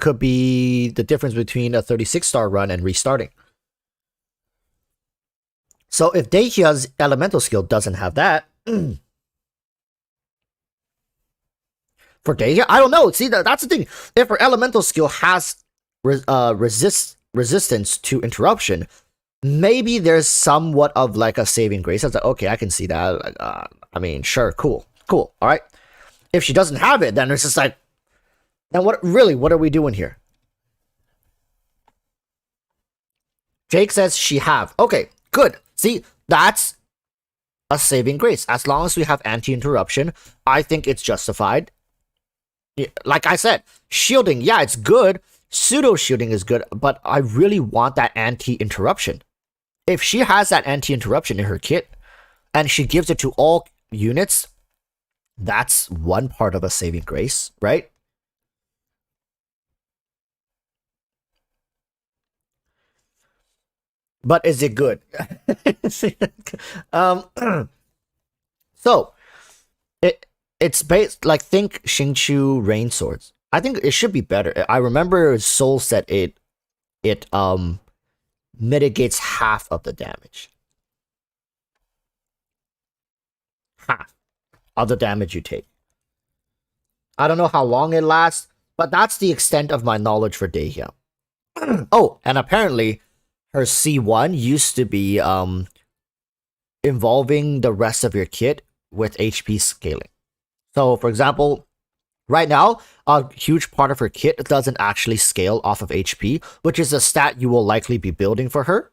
could be the difference between a 36-star run and restarting. So if Dehya's elemental skill doesn't have that, for Dehya, I don't know. See, that's the thing. If her elemental skill has resistance to interruption, maybe there's somewhat of like a saving grace. I was like, okay, I can see that. Like, I mean, sure, cool, all right. If she doesn't have it, then it's just like, then what are we doing here? Jake says she have. Okay, good. See, that's a saving grace. As long as we have anti-interruption, I think it's justified. Like I said, shielding, yeah, it's good. Pseudo shielding is good, but I really want that anti-interruption. If she has that anti-interruption in her kit, and she gives it to all units, that's one part of a saving grace, right? But is it good? So it's based, like, think Xingqiu Rain Swords. I think it should be better. I remember Soul said it mitigates half of the damage. Half of the damage you take. I don't know how long it lasts, but that's the extent of my knowledge for Dehya. Oh, and apparently her C1 used to be involving the rest of your kit with HP scaling. So, for example, right now, a huge part of her kit doesn't actually scale off of HP, which is a stat you will likely be building for her.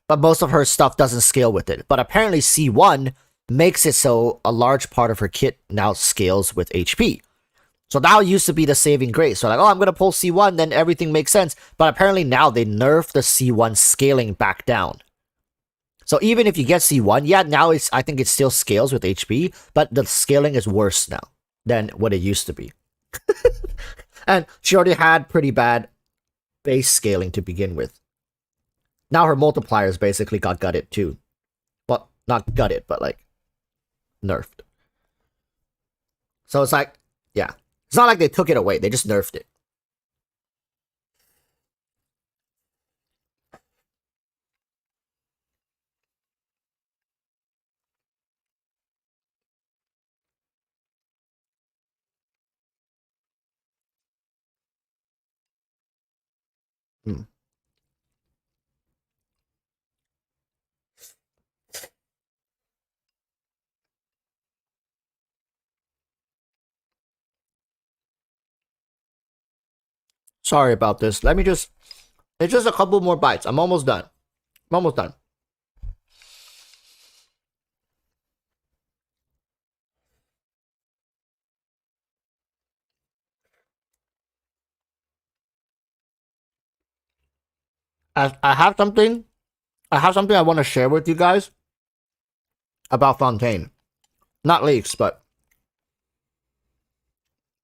But most of her stuff doesn't scale with it. But apparently C1 makes it so a large part of her kit now scales with HP. So that used to be the saving grace. So like, oh, I'm going to pull C1, then everything makes sense. But apparently now they nerf the C1 scaling back down. So even if you get C1, yeah, now I think it still scales with HP, but the scaling is worse now than what it used to be. And she already had pretty bad base scaling to begin with. Now her multipliers basically got gutted too. Well, not gutted, but like nerfed. So it's like, yeah. It's not like they took it away, they just nerfed it. Hmm. Sorry about this. Let me just... It's just a couple more bites. I'm almost done. I'm almost done. I have something. I have something I want to share with you guys about Fontaine. Not leaks, but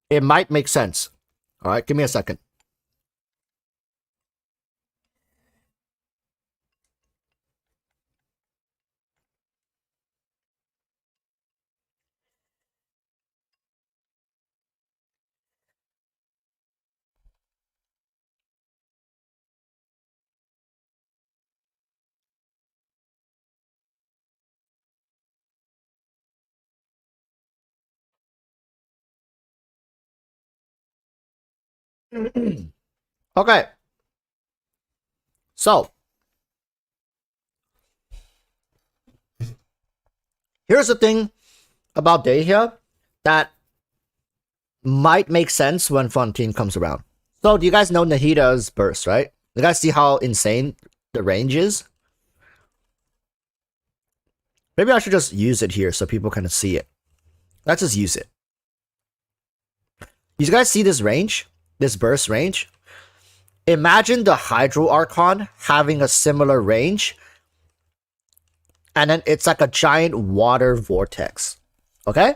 it might make sense. All right, give me a second. Okay. So, here's the thing about Dehya that might make sense when Fontaine comes around. So, do you guys know Nahida's burst, right? You guys see how insane the range is? Maybe I should just use it here so people can see it. Let's just use it. You guys see this range? This burst range? Imagine the Hydro Archon having a similar range. And then it's like a giant water vortex. Okay?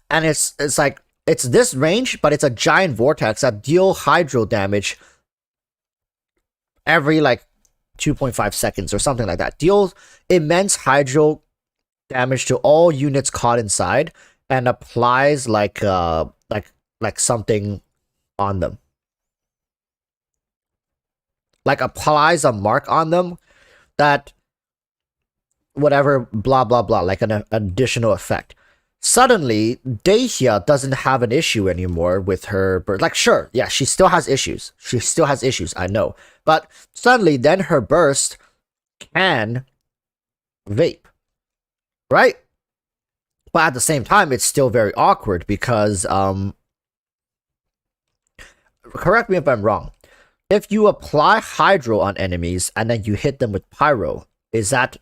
And it's like, it's this range, but it's a giant vortex that deal hydro damage every like 2.5 seconds or something like that. Deals immense hydro damage to all units caught inside and applies like something on them. Like applies a mark on them that whatever blah blah blah, like an additional effect. Suddenly, Dehya doesn't have an issue anymore with her burst. Like, sure, yeah, she still has issues. She still has issues, I know. But suddenly, then her burst can vape. Right? But at the same time, it's still very awkward because, correct me if I'm wrong. If you apply Hydro on enemies and then you hit them with Pyro, is that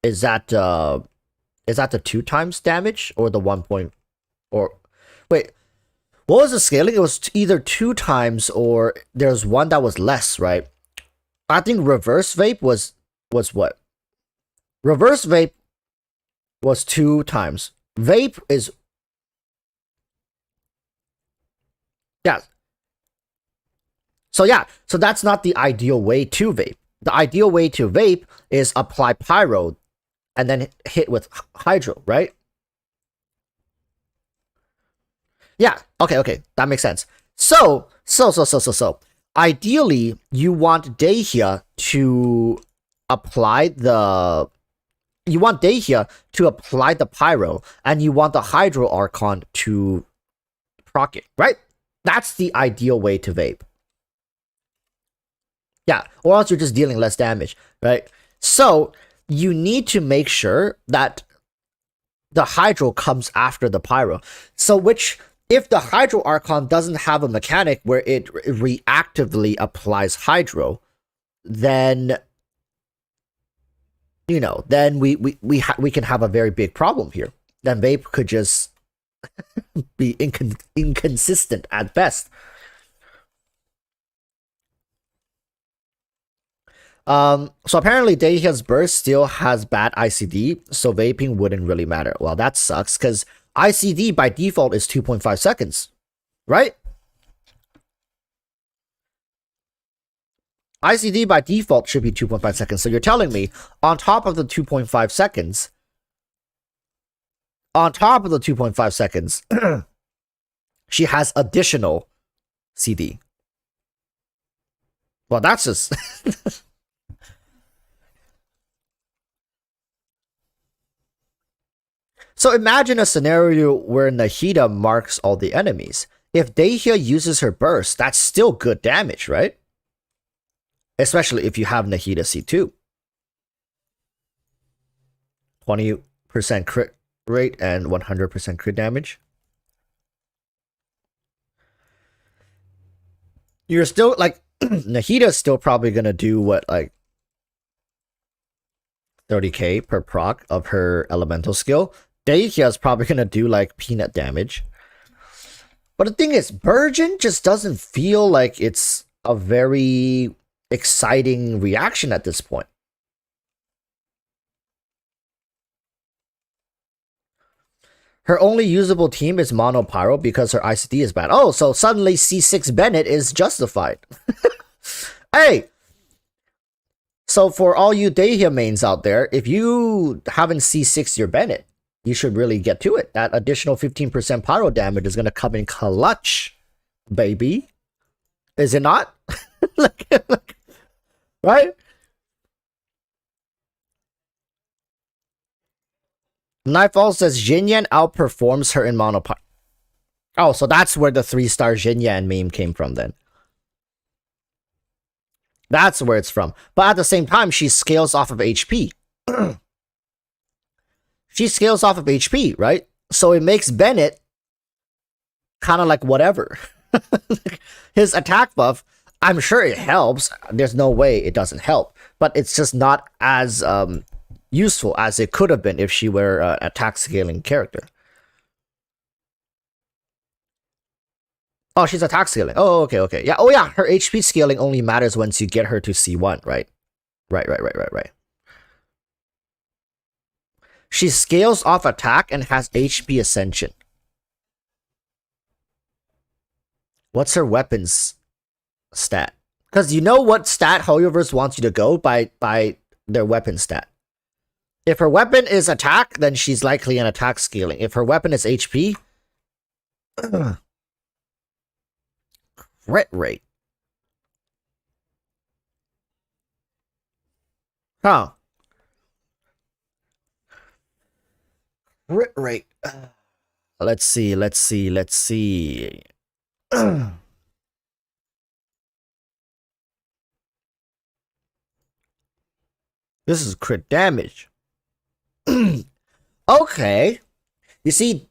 the 2 times damage or the 1 point, or wait, what was the scaling? It was either 2 times or there's one that was less, right? I think reverse vape was what? Reverse vape was 2 times. Vape is, yeah. So yeah, so that's not the ideal way to vape. The ideal way to vape is apply Pyro and then hit with Hydro, right? Yeah, okay, that makes sense. So, ideally, you want Dehya to apply the... You want Dehya to apply the Pyro, and you want the Hydro Archon to proc it, right? That's the ideal way to vape. Yeah, or else you're just dealing less damage, right? So, you need to make sure that the Hydro comes after the Pyro. So if the Hydro Archon doesn't have a mechanic where it reactively applies Hydro, then, you know, then we can have a very big problem here. Then Vape could just be inconsistent at best. So apparently Dehya's burst still has bad ICD, so vaping wouldn't really matter. Well, that sucks, because ICD by default is 2.5 seconds, right? ICD by default should be 2.5 seconds, so you're telling me, on top of the 2.5 seconds, she has additional CD. Well, that's just... So imagine a scenario where Nahida marks all the enemies. If Dehya uses her burst, that's still good damage, right? Especially if you have Nahida C2. 20% crit rate and 100% crit damage. You're still, like, Nahida's still probably gonna do what, like, 30k per proc of her elemental skill. Dehya is probably gonna do like peanut damage. But the thing is, Burgeon just doesn't feel like it's a very exciting reaction at this point. Her only usable team is Mono Pyro because her ICD is bad. Oh, so suddenly C6 Bennett is justified. Hey! So for all you Dehya mains out there, if you haven't C6 your Bennett, you should really get to it. That additional 15% pyro damage is going to come in clutch, baby. Is it not? Right? Nightfall says Jinyan outperforms her in Mono Pyro. Oh, so that's where the 3-star Jinyan meme came from then. That's where it's from. But at the same time, she scales off of HP. She scales off of HP, right? So it makes Bennett kind of like whatever. His attack buff, I'm sure it helps. There's no way it doesn't help. But it's just not as useful as it could have been if she were an attack scaling character. Oh, she's attack scaling. Oh, okay. Yeah. Oh, yeah. Her HP scaling only matters once you get her to C1, right? Right. She scales off attack and has HP ascension. What's her weapons stat? Because you know what stat Hoyoverse wants you to go by their weapon stat. If her weapon is attack, then she's likely an attack scaling. If her weapon is HP... crit rate. Huh. Crit rate. Let's see. This is crit damage. Okay. You see,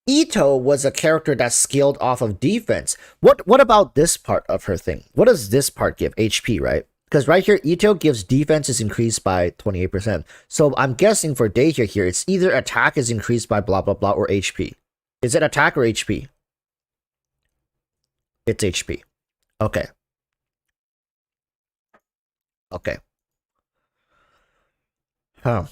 Ito was a character that scaled off of defense. What about this part of her thing? What does this part give? HP, right? Because right here, Ito gives defense is increased by 28%. So I'm guessing for Dehya here, it's either attack is increased by blah, blah, blah, or HP. Is it attack or HP? It's HP. Okay. Okay. Huh.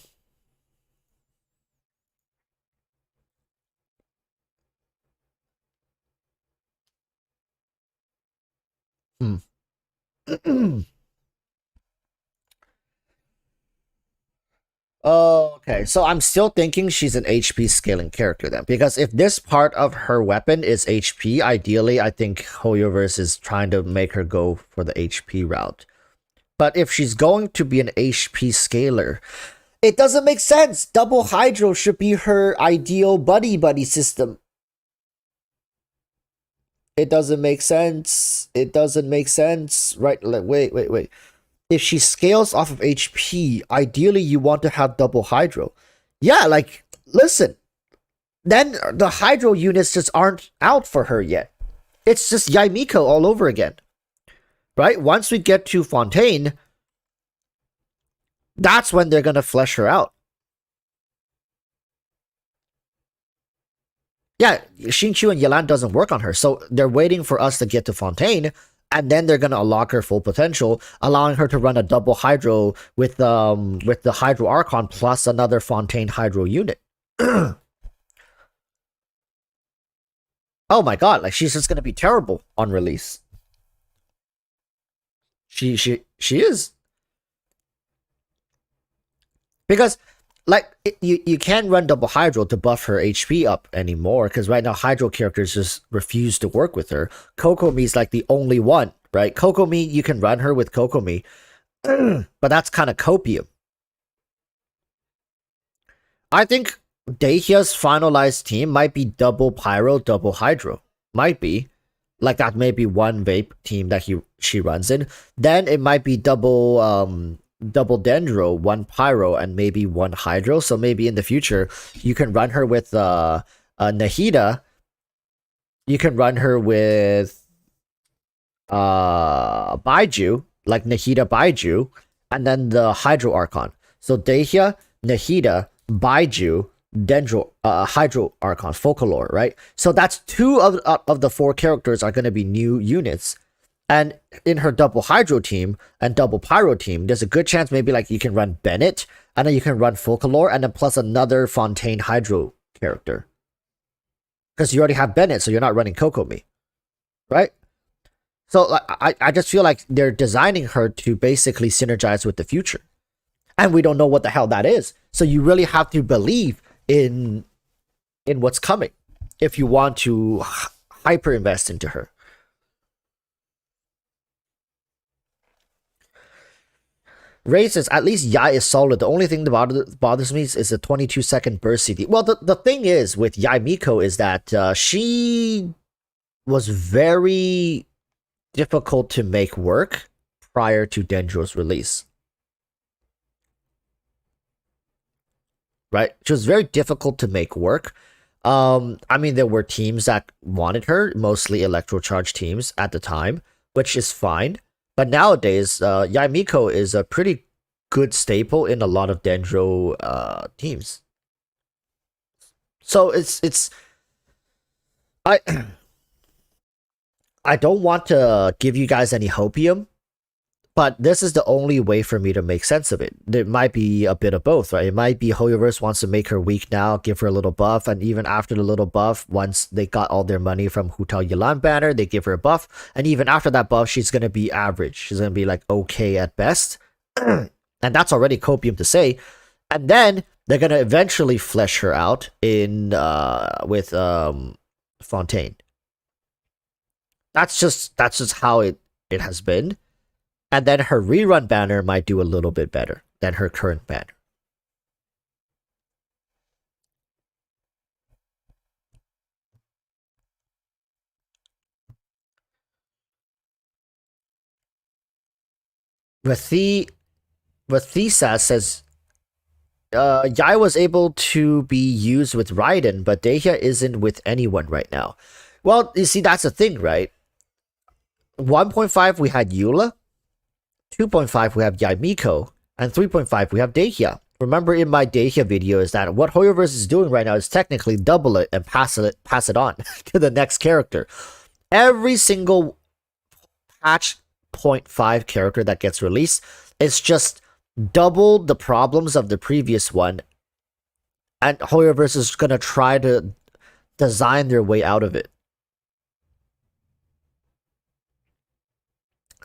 Okay, so I'm still thinking she's an HP scaling character then, because if this part of her weapon is HP, ideally I think Hoyoverse is trying to make her go for the HP route. But if she's going to be an HP scaler, it doesn't make sense. Double Hydro should be her ideal buddy system. It doesn't make sense. It doesn't make sense. Right, like, wait. If she scales off of HP, ideally you want to have double Hydro. Yeah, like, listen. Then the Hydro units just aren't out for her yet. It's just Yaimiko all over again. Right? Once we get to Fontaine, that's when they're gonna flesh her out. Yeah, Xingqiu and Yelan doesn't work on her, so they're waiting for us to get to Fontaine, and then they're gonna unlock her full potential, allowing her to run a double Hydro with the Hydro Archon plus another Fontaine Hydro unit. Oh my god, like she's just gonna be terrible on release. She is. Because like you can't run double Hydro to buff her HP up anymore, because right now Hydro characters just refuse to work with her. Kokomi's like the only one, right? Kokomi, you can run her with Kokomi, but that's kind of copium. I think Dehya's finalized team might be double Pyro, double Hydro. Might be. Like that may be one vape team that she runs in. Then it might be double Dendro, one Pyro, and maybe one Hydro. So maybe in the future you can run her with Nahida. You can run her with Baiju, like Nahida Baiju, and then the Hydro Archon. So Dehya, Nahida, Baiju, Dendro, Hydro Archon, Folklore, right? So that's two of the four characters are going to be new units. And in her double Hydro team and double Pyro team, there's a good chance maybe like you can run Bennett, and then you can run Folklore, and then plus another Fontaine Hydro character. Because you already have Bennett, so you're not running Kokomi, right? So like, I just feel like they're designing her to basically synergize with the future. And we don't know what the hell that is. So you really have to believe in what's coming if you want to hyper invest into her. Ray says, at least Yai is solid. The only thing that bothers me is a 22-second burst CD. Well, the thing is with Yai Miko is that she was very difficult to make work prior to Dendro's release. Right? She was very difficult to make work. I mean, there were teams that wanted her, mostly Electrocharge teams at the time, which is fine. But nowadays, Yai Miko is a pretty good staple in a lot of Dendro teams. So it's I I don't want to give you guys any hopium, but this is the only way for me to make sense of it. There might be a bit of both, right? It might be HoYoverse wants to make her weak now, give her a little buff, and even after the little buff, once they got all their money from Hu Tao Yilan banner, they give her a buff, and even after that buff, she's gonna be average. She's gonna be like okay at best, and that's already copium to say. And then they're gonna eventually flesh her out in with Fontaine. That's just how it has been. And then her rerun banner might do a little bit better than her current banner. Rathisa says, Yai was able to be used with Raiden, but Dehya isn't with anyone right now. Well, you see, that's the thing, right? 1.5, we had Eula. 2.5, we have Yai Miko. And 3.5, we have Dehya. Remember in my Dehya video is that what HoYoverse is doing right now is technically double it and pass it on to the next character. Every single patch 0.5 character that gets released is just double the problems of the previous one, and HoYoverse is gonna try to design their way out of it.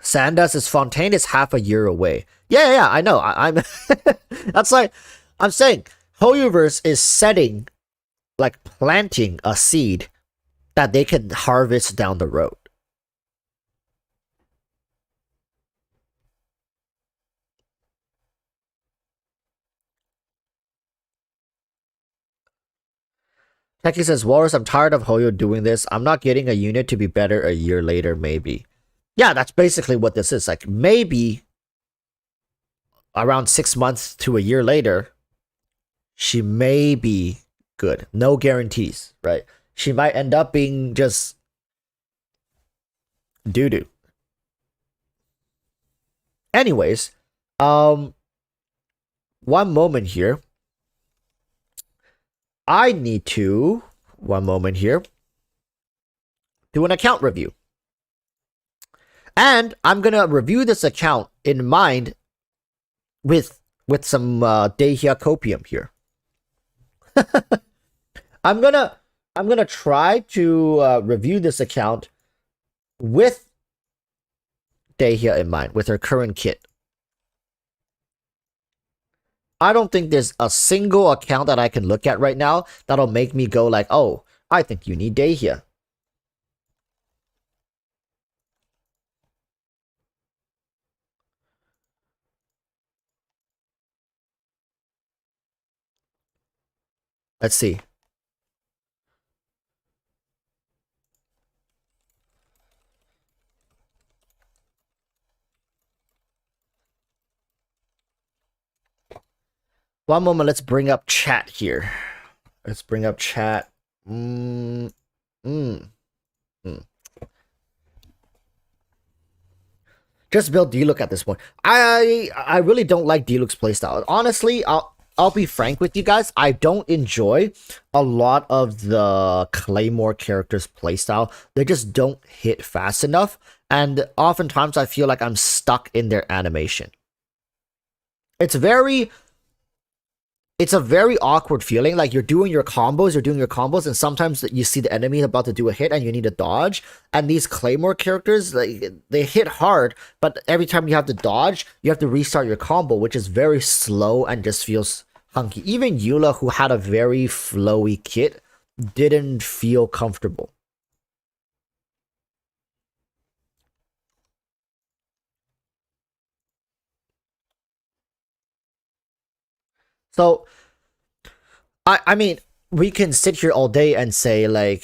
Sandas is Fontaine is half a year away. Yeah, I know. I'm that's like I'm saying HoYoverse is setting, like planting a seed that they can harvest down the road. Techie says, Walrus, I'm tired of Hoyo doing this. I'm not getting a unit to be better a year later, maybe. Yeah, that's basically what this is. Like, maybe around 6 months to a year later, she may be good. No guarantees, right? She might end up being just doo-doo. Anyways, one moment here. I need to, one moment here, do an account review. And I'm going to review this account in mind with some Dehya copium here. I'm gonna try to review this account with Dehya in mind, with her current kit. I don't think there's a single account that I can look at right now that'll make me go like, oh, I think you need Dehya. Let's see. One moment, let's bring up chat here. Let's bring up chat. Just build Diluc at this point. I really don't like Diluc's playstyle. Honestly, I'll be frank with you guys. I don't enjoy a lot of the Claymore characters' playstyle. They just don't hit fast enough. And oftentimes I feel like I'm stuck in their animation. It's very it's a very awkward feeling. Like you're doing your combos, and sometimes you see the enemy about to do a hit and you need to dodge. And these Claymore characters, like they hit hard, but every time you have to dodge, you have to restart your combo, which is very slow and just feels hunky. Even Eula, who had a very flowy kit, didn't feel comfortable. So I mean, we can sit here all day and say like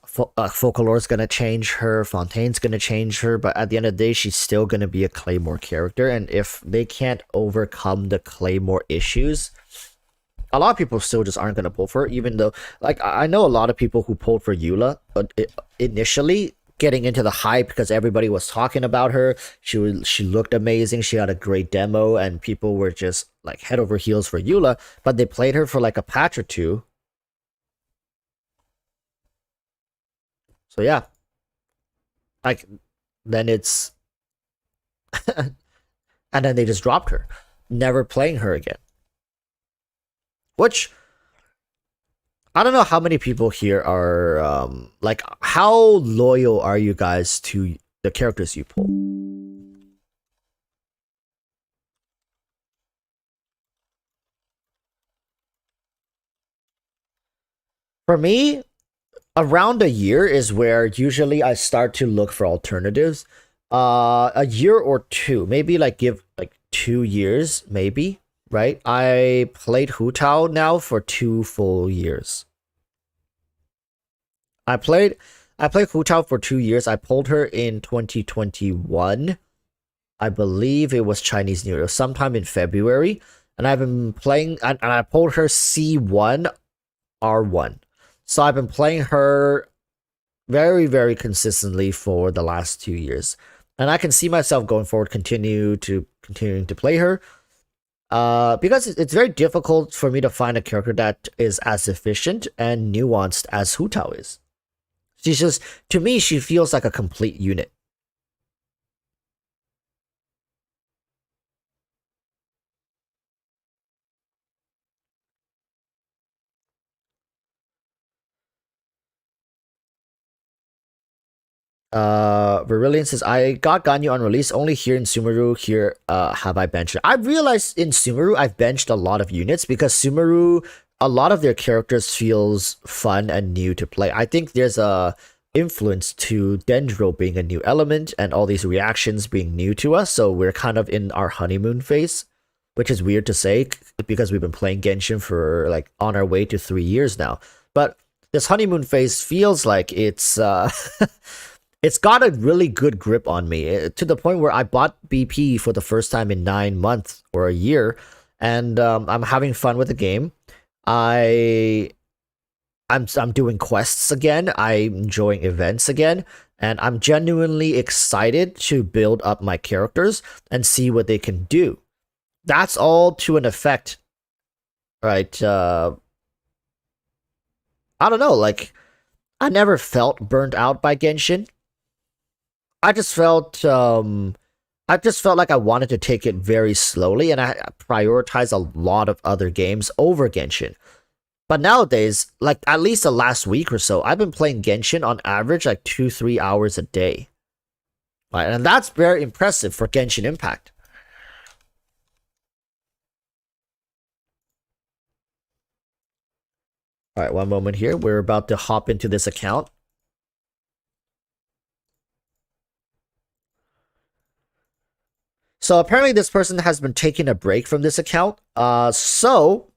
Focalore's gonna change her, Fontaine's gonna change her, but at the end of the day, she's still gonna be a Claymore character. And if they can't overcome the Claymore issues, a lot of people still just aren't gonna pull for her. Even though, like, I know a lot of people who pulled for Eula initially, getting into the hype because everybody was talking about her. She looked amazing. She had a great demo, and people were just like head over heels for Eula. But they played her for like a patch or two. So yeah, like then it's and then they just dropped her, never playing her again. Which I don't know how many people here are like, how loyal are you guys to the characters you pull? For me, around a year is where usually I start to look for alternatives. A year or two, maybe like give like 2 years, maybe, right? I played Hu Tao now for 2 full years. I played Hu Tao for 2 years. I pulled her in 2021. I believe it was Chinese New Year, sometime in February. And I've been playing, and I pulled her C1 R1. So I've been playing her very, very consistently for the last 2 years. And I can see myself going forward continuing to play her. Because it's very difficult for me to find a character that is as efficient and nuanced as Hu Tao is. She's just, to me, she feels like a complete unit. Virillion says, I got Ganyu on release only here in Sumeru. Here, have I benched it? I realized in Sumeru I've benched a lot of units because Sumeru, a lot of their characters feels fun and new to play. I think there's a influence to Dendro being a new element and all these reactions being new to us. So we're kind of in our honeymoon phase, which is weird to say because we've been playing Genshin for like on our way to 3 years now. But this honeymoon phase feels like it's it's got a really good grip on me, to the point where I bought BP for the first time in 9 months or a year, and I'm having fun with the game. I I'm doing quests again. I'm enjoying events again, and I'm genuinely excited to build up my characters and see what they can do. That's all to an effect, right? I don't know. Like, I never felt burnt out by Genshin. I just felt like I wanted to take it very slowly, and I prioritize a lot of other games over Genshin. But nowadays, like at least the last week or so, I've been playing Genshin on average like 2-3 hours a day. Right, and that's very impressive for Genshin Impact. All right, one moment here. We're about to hop into this account. So apparently this person has been taking a break from this account. So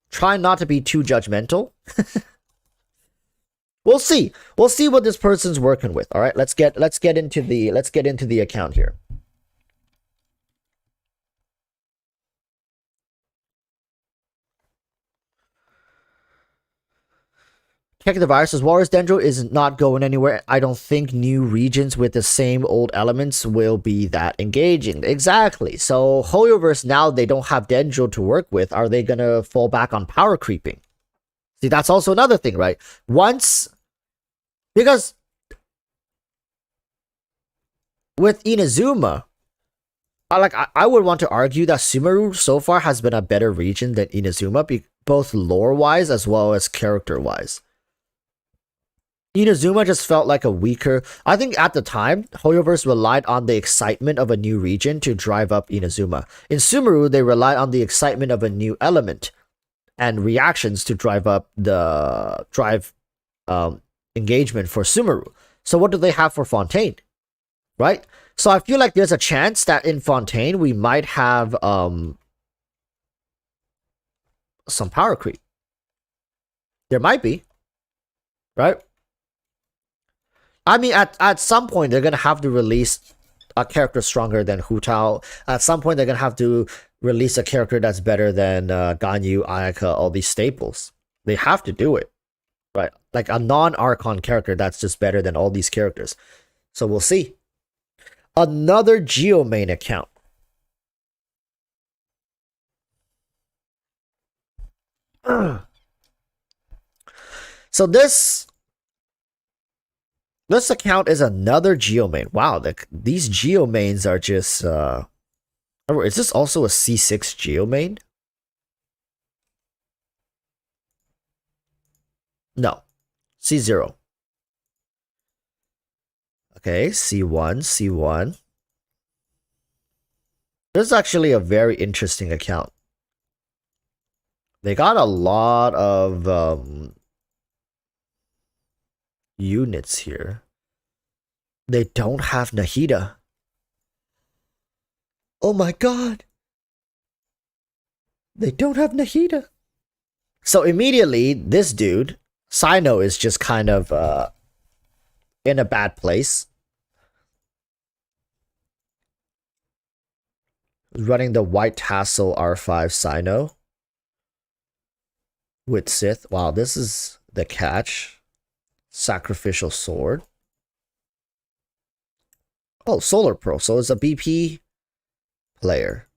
try not to be too judgmental. We'll see. We'll see what this person's working with. All right, let's get into the account here. Check the virus says Walrus Dendro is not going anywhere. I don't think new regions with the same old elements will be that engaging. Exactly. So Hoyoverse, now they don't have Dendro to work with. Are they gonna fall back on power creeping? See, that's also another thing, right? Once, because with Inazuma, I would want to argue that Sumeru so far has been a better region than Inazuma, both lore-wise as well as character-wise. Inazuma just felt like a weaker. I think at the time, Hoyoverse relied on the excitement of a new region to drive up Inazuma. In Sumeru, they relied on the excitement of a new element and reactions to drive up the engagement for Sumeru. So what do they have for Fontaine? Right? So I feel like there's a chance that in Fontaine we might have some power creep. There might be. Right? I mean, at some point they're gonna have to release a character stronger than Hu Tao. At some point they're gonna have to release a character that's better than Ganyu, Ayaka, all these staples. They have to do it. Right? Like a non-Archon character that's just better than all these characters. So we'll see. Another Geomain account. So this account is another Geomain. Wow, these Geomains are just is this also a C6 Geomain? No. C0. Okay, C1, C1. This is actually a very interesting account. They got a lot of units here. They don't have Nahida. Oh my god. They don't have Nahida. So immediately, this dude, Sino, is just kind of in a bad place. Running the White Tassel R5 Sino with Sith. Wow, this is the catch. Sacrificial Sword. Oh, Solar Pro. So it's a BP player.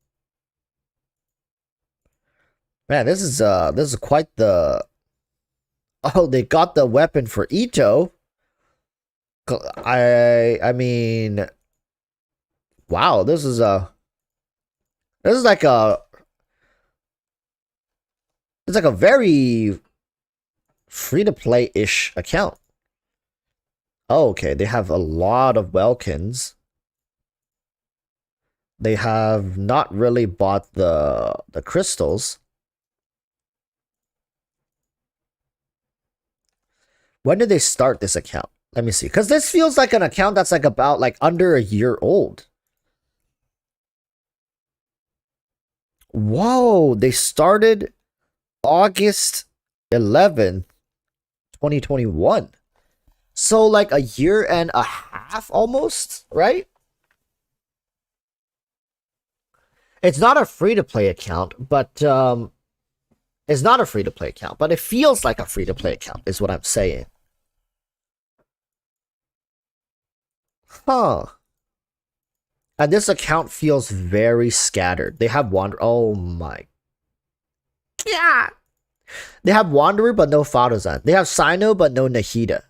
Man, this is quite the. Oh, they got the weapon for Ito. I mean, wow, this is like a it's like a very free-to-play-ish account. Oh, okay, they have a lot of Welkins. They have not really bought the crystals. When did they start this account? Let me see. Because this feels like an account that's like about like under a year old. Whoa, they started August 11th, 2021. So like a year and a half almost, right? It's not a free-to-play account, but it's not a free-to-play account, but it feels like a free-to-play account is what I'm saying. Huh. And this account feels very scattered. They have oh my. Yeah. They have Wanderer but no Fadozan. They have Sino but no Nahida.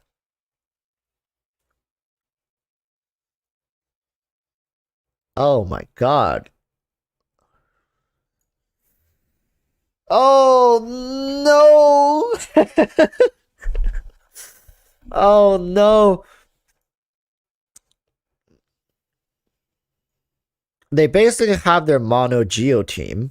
Oh my god. Oh no. Oh no. They basically have their mono Geo team.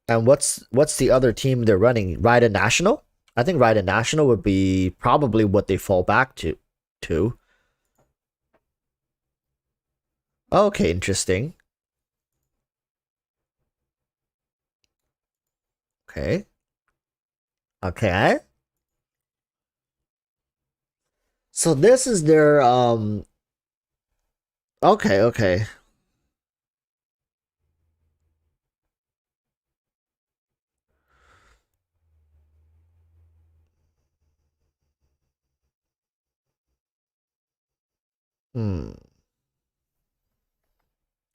And what's the other team they're running? Raiden National? I think Raiden National would be probably what they fall back to. Okay, interesting. Okay. Okay. So this is their okay, okay.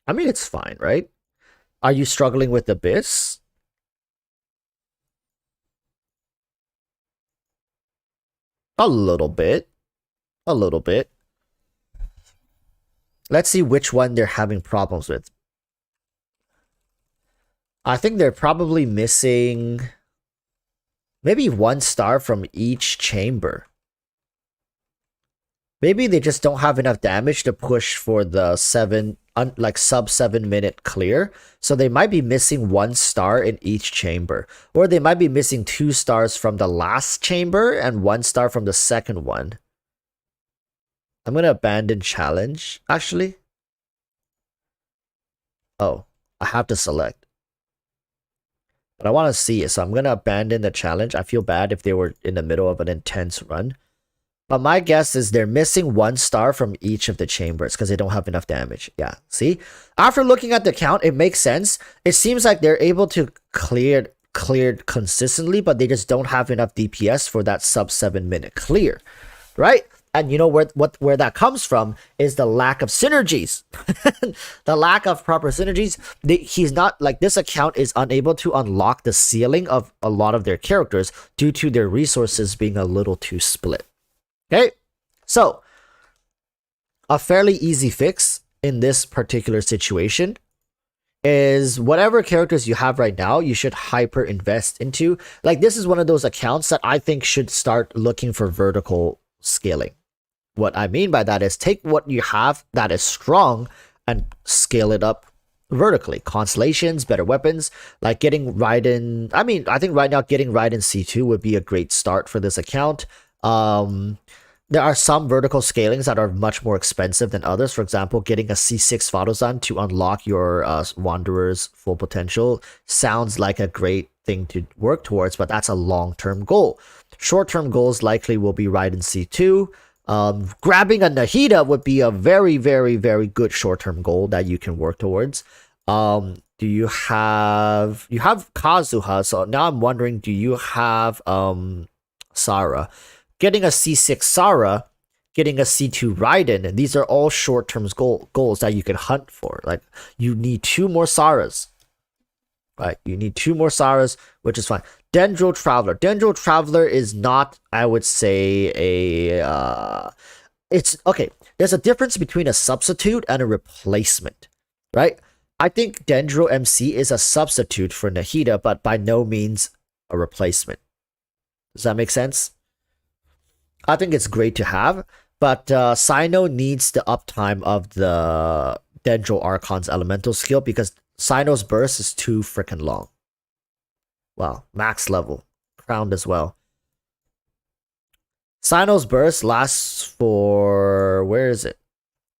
I mean, it's fine, right? Are you struggling with Abyss? A little bit. A little bit. Let's see which one they're having problems with. I think they're probably missing maybe 1 star from each chamber. Maybe they just don't have enough damage to push for the sub 7-minute clear. So they might be missing 1 star in each chamber. Or they might be missing 2 stars from the last chamber and 1 star from the second one. I'm going to abandon challenge, actually. Oh, I have to select. But I want to see it, so I'm going to abandon the challenge. I feel bad if they were in the middle of an intense run. But my guess is they're missing 1 star from each of the chambers because they don't have enough damage. Yeah, see? After looking at the count, it makes sense. It seems like they're able to clear consistently, but they just don't have enough DPS for that sub 7-minute clear, right? And you know where that comes from is the lack of synergies. The lack of proper synergies. He's not like, this account is unable to unlock the ceiling of a lot of their characters due to their resources being a little too split. Okay, so a fairly easy fix in this particular situation is whatever characters you have right now, you should hyper invest into. Like, this is one of those accounts that I think should start looking for vertical scaling. What I mean by that is take what you have that is strong and scale it up vertically. Constellations, better weapons, like getting Raiden. I mean, I think right now getting Raiden C2 would be a great start for this account. There are some vertical scalings that are much more expensive than others. For example, getting a C6 Fadozan to unlock your Wanderer's full potential sounds like a great thing to work towards, but that's a long-term goal. Short-term goals likely will be Raiden C2. Grabbing a Nahida would be a very, very, very good short-term goal that you can work towards. Do you have Kazuha? So now I'm wondering, do you have Sarah? Getting a C6 Sarah, getting a C2 Raiden, these are all short-term goals that you can hunt for. Like, you need 2 more Saras. Right, you need 2 more Saras, which is fine. Dendro Traveler. Dendro Traveler is not, I would say, it's okay. There's a difference between a substitute and a replacement, right? I think Dendro MC is a substitute for Nahida, but by no means a replacement. Does that make sense? I think it's great to have, but Sino needs the uptime of the Dendro Archon's elemental skill because Sino's burst is too freaking long. Wow, max level. Crowned as well. Sino's burst lasts for... where is it?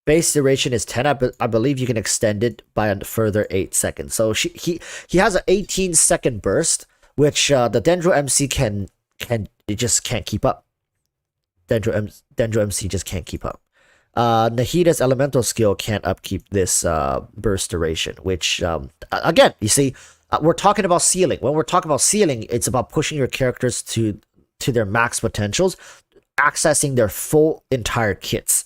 Base duration is 10. I believe you can extend it by a further 8 seconds. So he has an 18-second burst, which the Dendro MC it just can't keep up. Dendro MC just can't keep up. Nahida's elemental skill can't upkeep this burst duration, which again, you see, we're talking about ceiling. When we're talking about ceiling, it's about pushing your characters to their max potentials, accessing their full entire kits.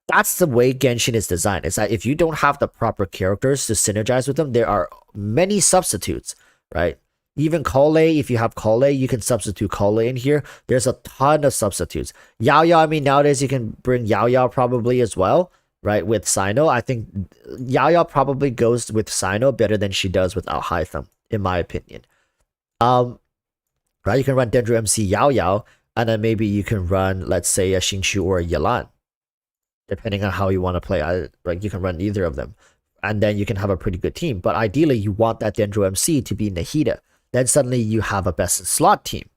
That's the way Genshin is designed. It's that if you don't have the proper characters to synergize with them, there are many substitutes, right? Even Kole, if you have Kole, you can substitute Kole in here. There's a ton of substitutes. Yao Yao, I mean, nowadays you can bring Yao Yao probably as well, right? With Sino, I think Yao Yao probably goes with Sino better than she does with Alhaitham, in my opinion. Right? You can run Dendro MC Yao Yao, and then maybe you can run, let's say, a Xingqiu or a Yelan, depending on how you want to play. Like, you can run either of them, and then you can have a pretty good team. But ideally, you want that Dendro MC to be Nahida. Then suddenly you have a best in slot team.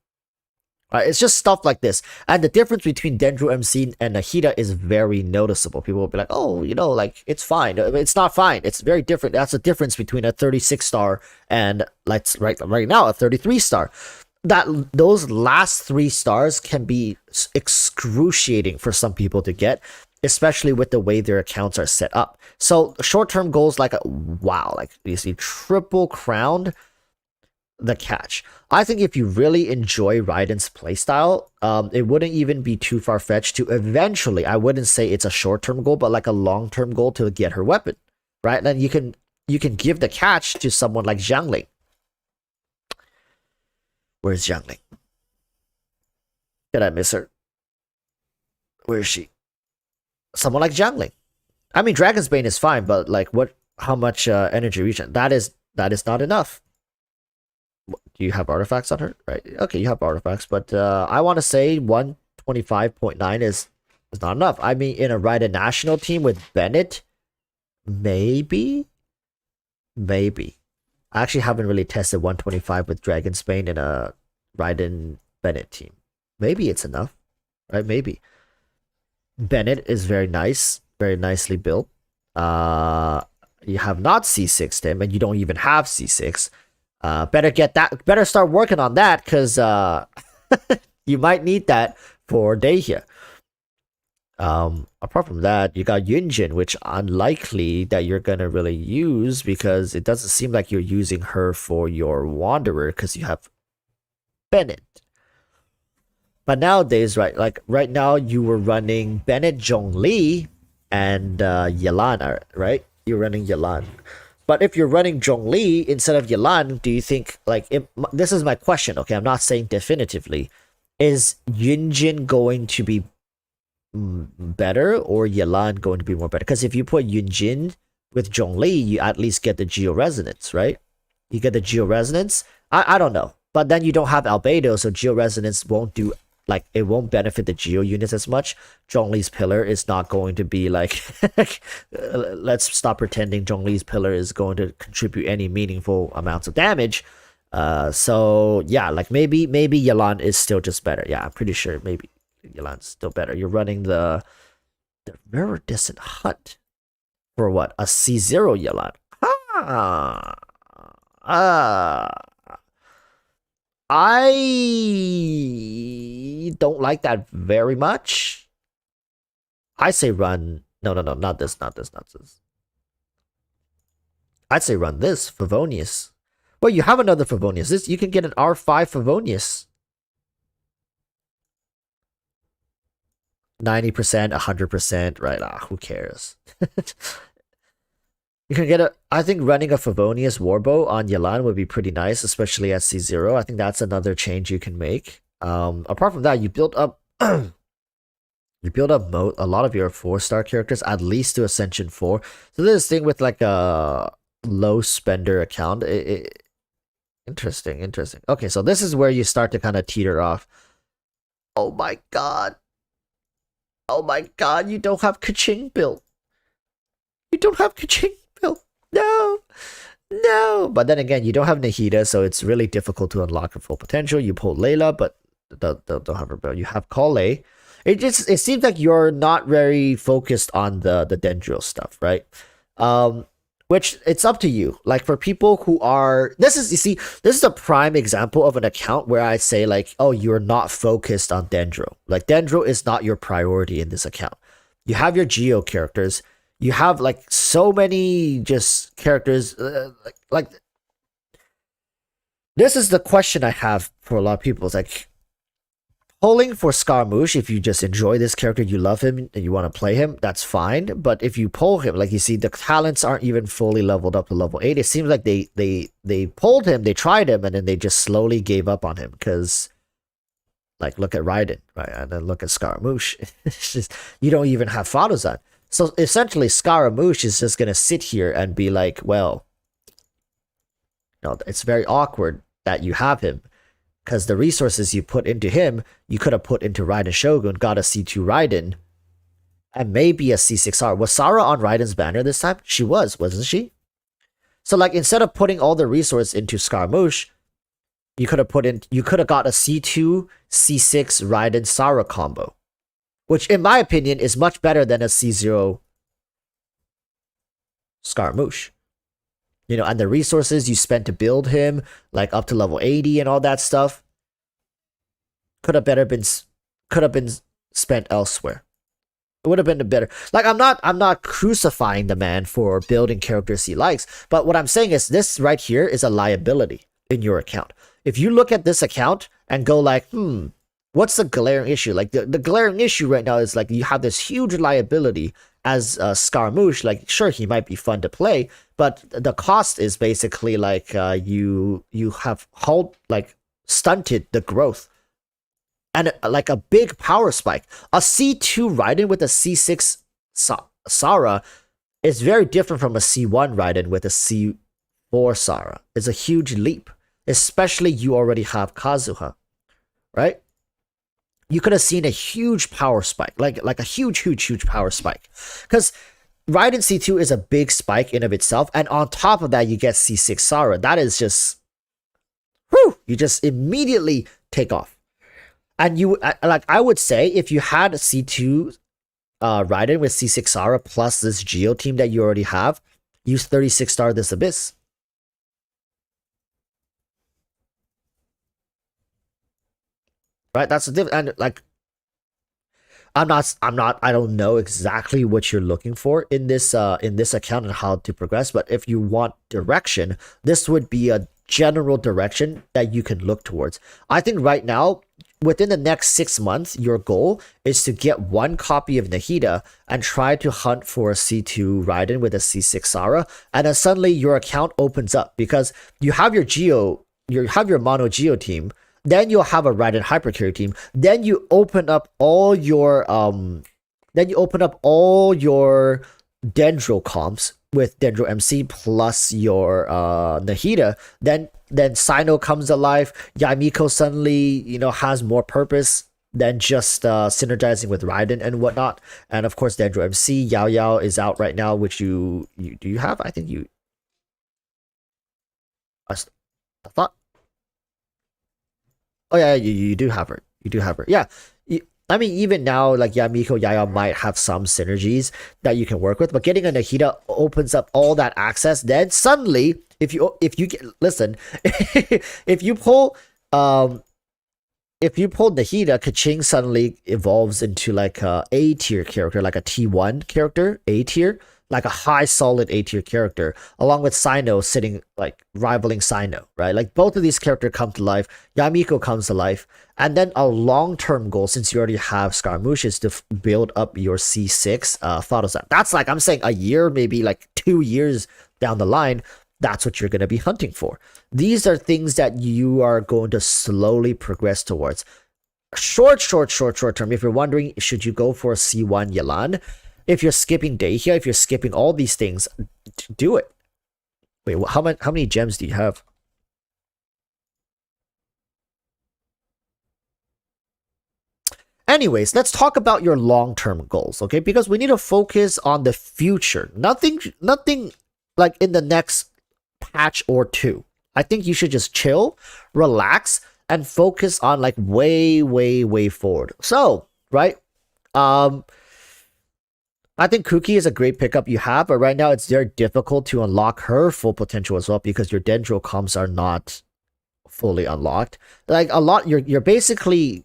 Right? It's just stuff like this. And the difference between Dendro MC and Nahida is very noticeable. People will be like, oh, you know, like, it's fine. It's not fine. It's very different. That's the difference between a 36 star and, right now, a 33 star. Those last 3 stars can be excruciating for some people to get, especially with the way their accounts are set up. So short-term goals like, wow, like you see triple crowned, the catch. I think if you really enjoy Raiden's playstyle, it wouldn't even be too far-fetched to eventually, I wouldn't say it's a short-term goal, but like a long-term goal to get her weapon, right? And you can give the catch to someone like Zhangling. Where's Zhangling? Did I miss her? Where is she? Someone like Jiangling. I mean, Dragon's Bane is fine, but like, what? How much energy regen? That is not enough. Do you have artifacts on her? Right. Okay, you have artifacts, but I want to say 125.9 is not enough. I mean, in a Raiden national team with Bennett, maybe. I actually haven't really tested 125 with Dragon's Bane in a Raiden Bennett team. Maybe it's enough, right? Maybe. Bennett is very nice, very nicely built. You have not C6'd him, and you don't even have C6. Better get that. Better start working on that, because you might need that for Dehya. Apart from that, you got Yunjin, which unlikely that you're gonna really use, because it doesn't seem like you're using her for your Wanderer, because you have Bennett. But nowadays, right now, you were running Bennett, Zhongli, and Yelan, right? You're running Yelan. But if you're running Zhongli instead of Yelan, do you think, this is my question, okay? I'm not saying definitively. Is Yunjin going to be better, or Yelan going to be more better? Because if you put Yunjin with Zhongli, you at least get the Geo Resonance, right? You get the Geo Resonance. I don't know. But then you don't have Albedo, so Geo Resonance won't do, it won't benefit the Geo units as much. Zhongli's Pillar is not going to be let's stop pretending Zhongli's Pillar is going to contribute any meaningful amounts of damage. So yeah, maybe Yelan is still just better. Yeah, I'm pretty sure maybe Yelan's still better. You're running the Mirror Distant Hunt for what? A C0 Yelan. I don't like that very much. I say run. No, not this. I'd say run this, Favonius. Well, you have another Favonius. You can get an R5 Favonius. 90%, 100%, right? Who cares? You can get I think running a Favonius Warbow on Yelan would be pretty nice, especially at C0. I think that's another change you can make. Apart from that, you build up a lot of your 4-star characters, at least to Ascension 4. So this thing with a low spender account. Interesting. Okay, so this is where you start to kind of teeter off. Oh my god, you don't have Kaching built. No. But then again, you don't have Nahida, so it's really difficult to unlock her full potential. You pulled Layla, but don't have her built. You have Kale. It seems like you're not very focused on the Dendril stuff, right? Which it's up to you. For people who are, this is a prime example of an account where I say oh, you're not focused on Dendro. Dendro is not your priority in this account. You have your Geo characters. You have so many just characters. This is the question I have for a lot of people. It's pulling for Scaramouche, if you just enjoy this character, you love him, and you want to play him, that's fine. But if you pull him, you see, the talents aren't even fully leveled up to level 8. It seems like they pulled him, they tried him, and then they just slowly gave up on him. Because, look at Raiden, right? And then look at Scaramouche. It's just, you don't even have Fadozan. So essentially, Scaramouche is just going to sit here and be well, it's very awkward that you have him. Because the resources you put into him, you could have put into Raiden Shogun, got a C2 Raiden, and maybe a C6R. Was Sarah on Raiden's banner this time? She wasn't she? So instead of putting all the resource into Scaramouche, you could have got a C2 C6 Raiden Sarah combo, which in my opinion is much better than a C0 Scaramouche. And the resources you spent to build him, up to level 80 and all that stuff, could have been spent elsewhere. It would have been better. I'm not crucifying the man for building characters he likes, but what I'm saying is this right here is a liability in your account. If you look at this account and go what's the glaring issue? The glaring issue right now is you have this huge liability as Scaramouche. Sure, he might be fun to play, but the cost is basically you have stunted the growth. and like a big power spike. A C2 Raiden with a C6 Sara is very different from a C1 Raiden with a C4 Sara. It's a huge leap, especially you already have Kazuha, right? You could have seen a huge power spike, like a huge power spike, because Raiden C2 is a big spike in of itself, and on top of that, you get C6 Sara. That is just, whew, you just immediately take off. And you, like, I would say if you had a C2 Raiden with C6 Sara plus this Geo team that you already have, use 36 star this Abyss. Right? That's the difference. And like, I don't know exactly what you're looking for in this account and how to progress, but if you want direction, this would be a general direction that you can look towards. I think right now, within the next 6 months, your goal is to get one copy of Nahida and try to hunt for a C2 Raiden with a C6 Sara, and then suddenly your account opens up because you have your mono Geo team. Then you'll have a Raiden Hypercarry team. Then you open up all your Dendro comps with Dendro MC plus your Nahida. Then Sino comes alive. Yamiko suddenly, has more purpose than just synergizing with Raiden and whatnot. And of course, Dendro MC, Yao Yao is out right now, which you do you have? I think you. I thought. Oh yeah, you do have her. You do have her. Yeah. I mean, even now, like Yamiko, Yaya might have some synergies that you can work with, but getting a Nahida opens up all that access. Then suddenly, if you listen, if you pull Nahida, Kaching suddenly evolves into like a A tier character, like a T1 character, A tier, like a high solid A tier character, along with Sino sitting like rivaling Sino, right? Like both of these characters come to life. Yamiko comes to life. And then a long-term goal, since you already have Scaramouche, is to build up your C6 Thotozan. That's like, I'm saying a year, maybe like 2 years down the line, that's what you're going to be hunting for. These are things that you are going to slowly progress towards. Short term, if you're wondering, should you go for a C1 Yelan? If you're skipping Dehya, if you're skipping all these things, do it. Wait, how many gems do you have? Anyways, let's talk about your long-term goals, okay? Because we need to focus on the future. Nothing like in the next patch or two. I think you should just chill, relax, and focus on like way forward. So, right? I think Kuki is a great pickup you have, but right now it's very difficult to unlock her full potential as well because your Dendro comps are not fully unlocked. Like a lot, you're basically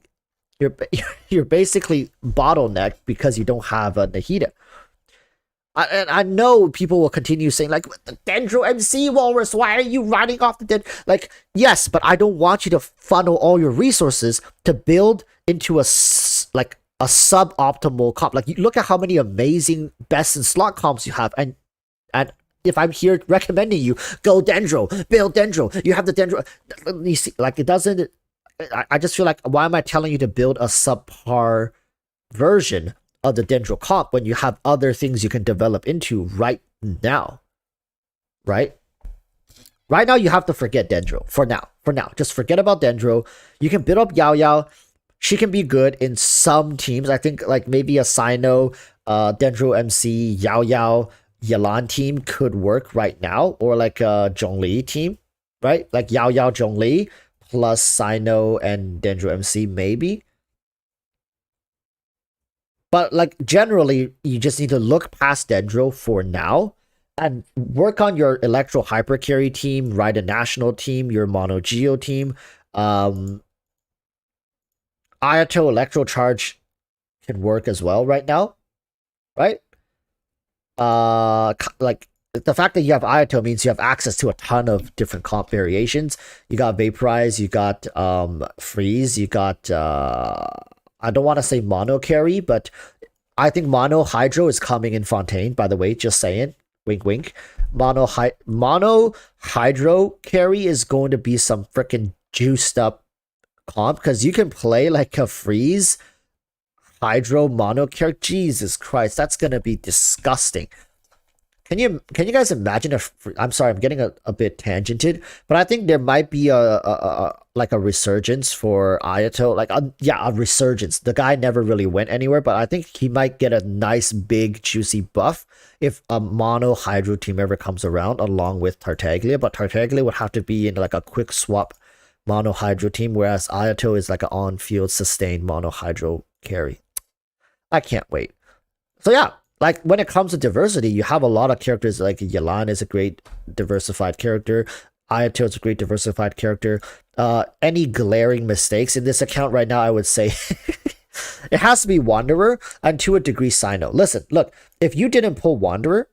bottlenecked because you don't have a Nahida. I know people will continue saying like the Dendro MC Walrus, why are you running off the dead? Like yes, but I don't want you to funnel all your resources to build into a suboptimal comp. Like you look at how many amazing best in slot comps you have, and if I'm here recommending you go Dendro, build Dendro, you have the Dendro. You see, like it doesn't. I just feel like why am I telling you to build a subpar version of the Dendro comp when you have other things you can develop into right now, right? Right now you have to forget Dendro for now. Just forget about Dendro. You can build up Yao Yao. She can be good in some teams. I think like maybe a Sino, Dendro MC, Yao Yao, Yelan team could work right now, or like a Zhongli team, right? Like Yao Yao, Zhongli plus Sino and Dendro MC maybe. But like generally, you just need to look past Dendro for now and work on your Electro Hyper Carry team, Raiden National team, your Mono Geo team. Ayato Electro Charge can work as well right now, right? Like the fact that you have Ayato means you have access to a ton of different comp variations. You got Vaporize, you got Freeze, you got I don't want to say Mono Carry, but I think Mono Hydro is coming in Fontaine, by the way, just saying. Wink wink. Mono Hydro Carry is going to be some freaking juiced up comp because you can play like a freeze hydro mono character. Jesus Christ, that's gonna be disgusting. Can you guys imagine if I'm sorry, I'm getting a bit tangented, but I think there might be a like a resurgence for Ayato, like a resurgence. The guy never really went anywhere, but I think he might get a nice big juicy buff if a mono hydro team ever comes around along with Tartaglia, but Tartaglia would have to be in like a quick swap mono hydro team, whereas Ayato is like an on-field sustained mono hydro carry. I can't wait. So yeah, like when it comes to diversity, you have a lot of characters. Like Yelan is a great diversified character. Ayato is a great diversified character. Any glaring mistakes in this account right now, I would say it has to be Wanderer and to a degree Sino. Listen, look, if you didn't pull Wanderer,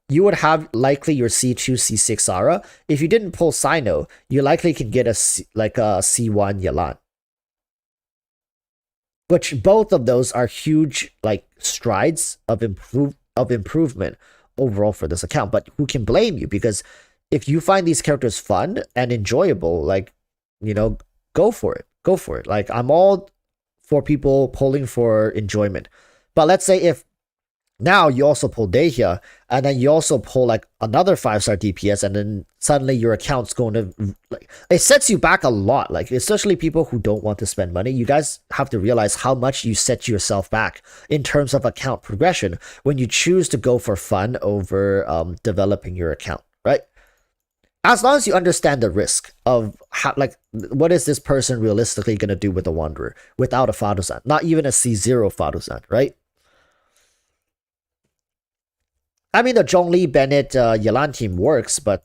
you would have likely your C2, C6 Sara. If you didn't pull Sino, you likely can get a C1 Yelan. Which both of those are huge like strides of improvement overall for this account. But who can blame you? Because if you find these characters fun and enjoyable, like, you know, go for it. Go for it. Like, I'm all for people pulling for enjoyment. But let's say if now you also pull Dehya, and then you also pull like another 5-star DPS, and then suddenly your account's going to like, it sets you back a lot. Like, especially people who don't want to spend money, you guys have to realize how much you set yourself back in terms of account progression when you choose to go for fun over developing your account, right? As long as you understand the risk of how, like, what is this person realistically going to do with a Wanderer without a Fadozan, not even a C0 Fadozan, right? I mean, the Zhongli, Bennett, Yelan team works, but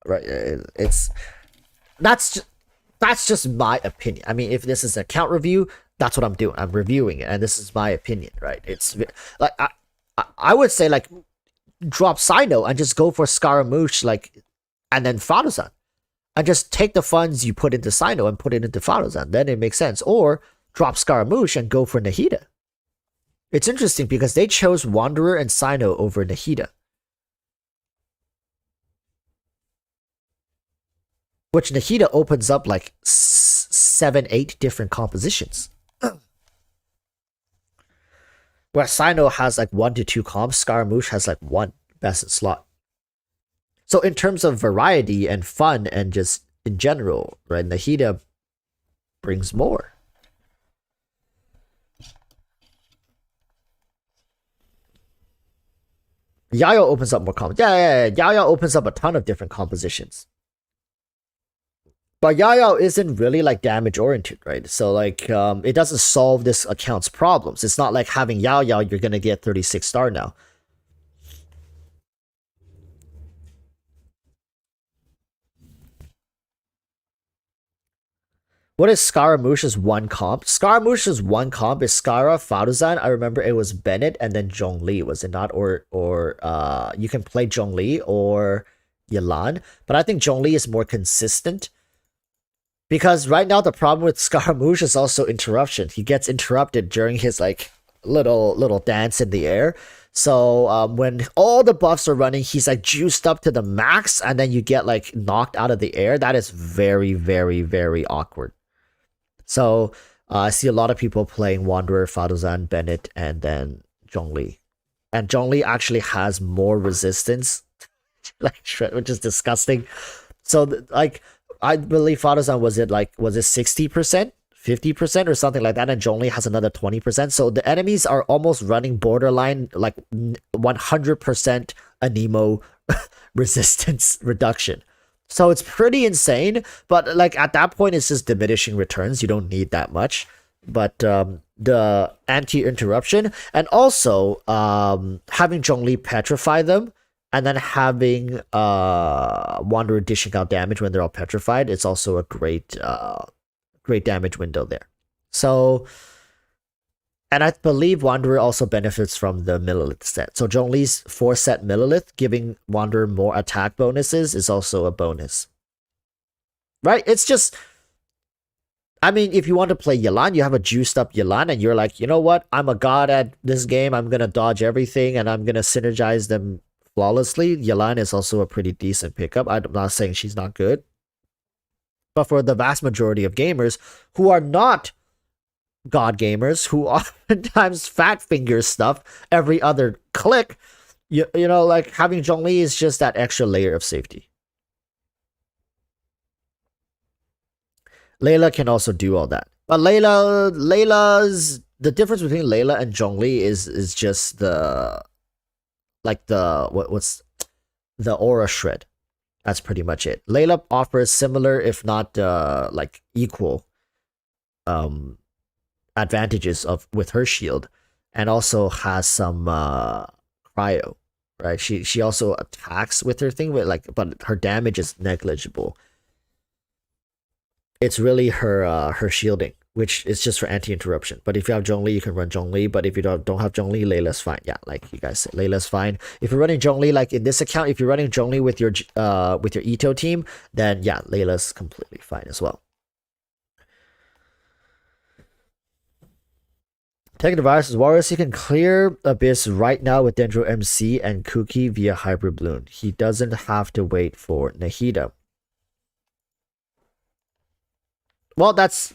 right, that's just my opinion. I mean, if this is an account review, that's what I'm doing. I'm reviewing it, and this is my opinion, right? It's like I would say like drop Sino and just go for Scaramouche, like, and then Fadozan, and just take the funds you put into Sino and put it into Fadozan. Then it makes sense. Or drop Scaramouche and go for Nahida. It's interesting because they chose Wanderer and Sino over Nahida, which Nahida opens up like 7-8 different compositions. Where Sino has like 1 to 2 comps, Scaramouche has like 1 best in slot. So in terms of variety and fun and just in general, right, Nahida brings more. Yayo opens up more comps. Yeah. Yayo opens up a ton of different compositions. But Yayo isn't really like damage oriented, right? So like it doesn't solve this account's problems. It's not like having Yayo, you're gonna get 36 star now. What is Scaramouche's 1 comp? Scaramouche's 1 comp is Scara, Fadozan. I remember it was Bennett and then Zhongli, was it not? Or you can play Zhongli or Yelan, but I think Zhongli is more consistent. Because right now the problem with Scaramouche is also interruption. He gets interrupted during his like little dance in the air. So when all the buffs are running, he's like juiced up to the max, and then you get like knocked out of the air. That is very, very, very awkward. So I see a lot of people playing Wanderer, Fadozan, Bennett, and then Zhongli. And Zhongli actually has more resistance, like which is disgusting. So like I believe Fadozan was it 60%, 50% or something like that, and Zhongli has another 20%. So the enemies are almost running borderline like 100% Anemo resistance reduction. So it's pretty insane, but like at that point it's just diminishing returns. You don't need that much. But the anti-interruption and also having Zhongli petrify them and then having Wanderer dishing out damage when they're all petrified, it's also a great damage window there. So, and I believe Wanderer also benefits from the Millilith set. So Zhongli's 4-set Millilith giving Wanderer more attack bonuses is also a bonus. Right? It's just, I mean, if you want to play Yelan, you have a juiced up Yelan and you're like, you know what? I'm a god at this game. I'm going to dodge everything and I'm going to synergize them flawlessly, Yelan is also a pretty decent pickup. I'm not saying she's not good. But for the vast majority of gamers who are not god gamers, who oftentimes fat finger stuff every other click, you know, like having Zhongli is just that extra layer of safety. Layla can also do all that. But Layla's the difference between Layla and Zhongli is just the what's the aura shred. That's pretty much it. Layla offers similar, if not like equal, advantages of with her shield, and also has some cryo. Right? She also attacks with her thing, but her damage is negligible. It's really her shielding, which is just for anti-interruption. But if you have Zhongli, you can run Zhongli. But if you don't have Zhongli, Layla's fine. Yeah, like you guys said, Layla's fine. If you're running Zhongli, like in this account, if you're running Zhongli with your Ito team, then yeah, Layla's completely fine as well. Taking the virus is Walrus. He can clear Abyss right now with Dendro MC and Kuki via Hybrid Balloon. He doesn't have to wait for Nahida. Well, that's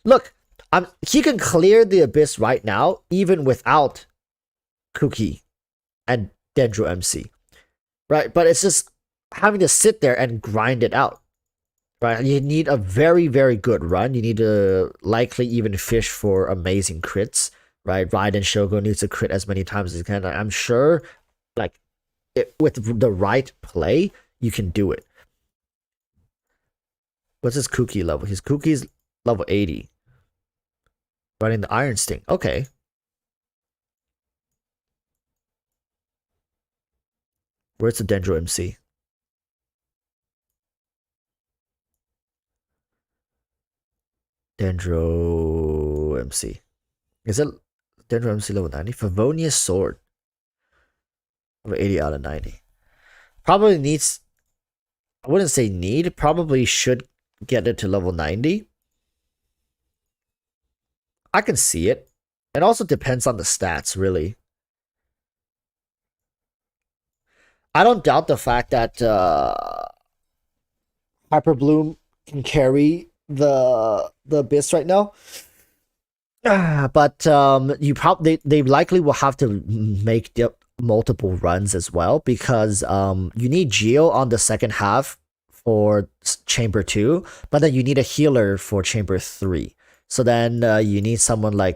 look. He can clear the Abyss right now, even without Kuki and Dendro MC, right? But it's just having to sit there and grind it out, right? You need a very, very good run. You need to likely even fish for amazing crits, right? Raiden Shogun needs to crit as many times as he can. I'm sure, like, with the right play, you can do it. What's his Kuki level? His Kuki's level 80. Running the Iron Sting. Okay. Where's the Dendro MC? Dendro MC. Is it Dendro MC level 90? Favonius Sword. Level 80 out of 90. Probably needs... I wouldn't say need. Probably should get it to level 90. I can see it. It also depends on the stats, really. I don't doubt the fact that Hyper Bloom can carry the Abyss right now. But they likely will have to make multiple runs as well, because you need Geo on the second half for Chamber 2, but then you need a healer for Chamber 3. So then you need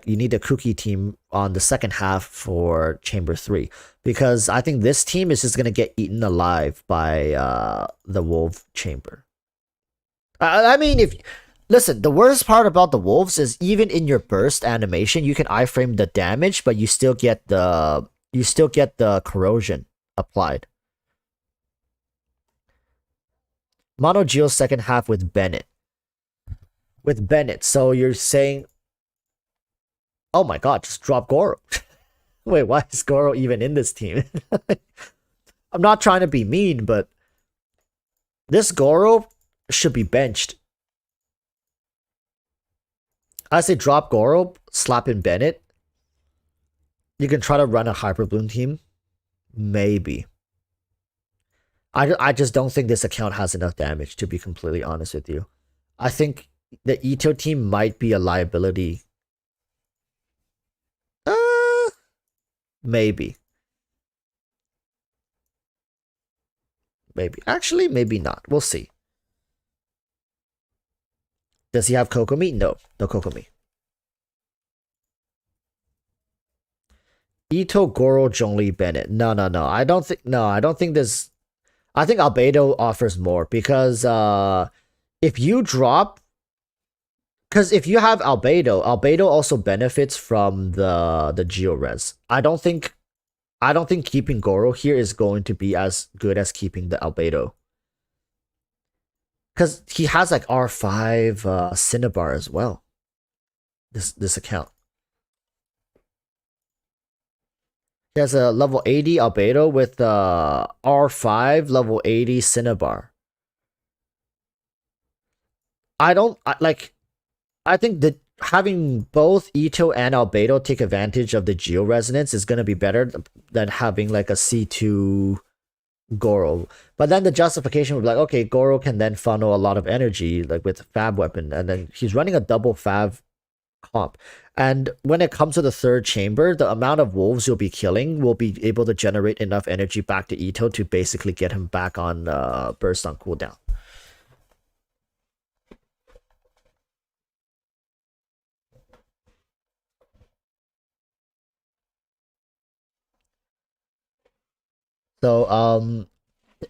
you need a Cookie team on the second half for Chamber 3. Because I think this team is just going to get eaten alive by the Wolf Chamber. I mean, listen, the worst part about the Wolves is even in your burst animation, you can iframe the damage, but you still get the corrosion applied. Mono Geo second half with Bennett. So you're saying, oh my god, just drop Goro. Wait, why is Goro even in this team? I'm not trying to be mean, but this Goro should be benched. I say drop Goro, slap in Bennett. You can try to run a Hyper Bloom team. Maybe. I just don't think this account has enough damage, to be completely honest with you. I think the Ito team might be a liability. Maybe. Maybe. Actually, maybe not. We'll see. Does he have Kokomi? No. No Kokomi. Ito, Goro, Zhongli, Bennett. No. I don't think this... I think Albedo offers more, because if you drop... Because if you have Albedo also benefits from the Geo-Res. I don't think keeping Goro here is going to be as good as keeping the Albedo. Because he has like R5 Cinnabar as well. This account. He has a level 80 Albedo with R5 level 80 Cinnabar. I think that having both Ito and Albedo take advantage of the geo resonance is gonna be better than having like a C2 Goro. But then the justification would be like, okay, Goro can then funnel a lot of energy like with Fab weapon, and then he's running a double Fab comp. And when it comes to the third chamber, the amount of wolves you'll be killing will be able to generate enough energy back to Ito to basically get him back on burst on cooldown. So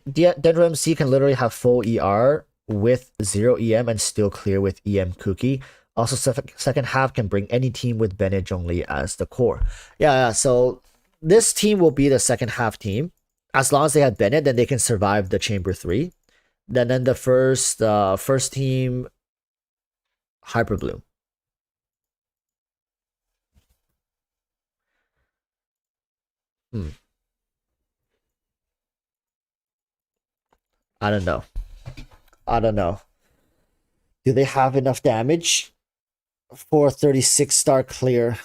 Dendro MC can literally have full ER with 0 EM and still clear with EM Cookie. Also, second half can bring any team with Bennett Zhongli as the core. Yeah, so this team will be the second half team. As long as they have Bennett, then they can survive the Chamber 3. Then the first team, Hyper Bloom. I don't know. I don't know. Do they have enough damage for 36 star clear?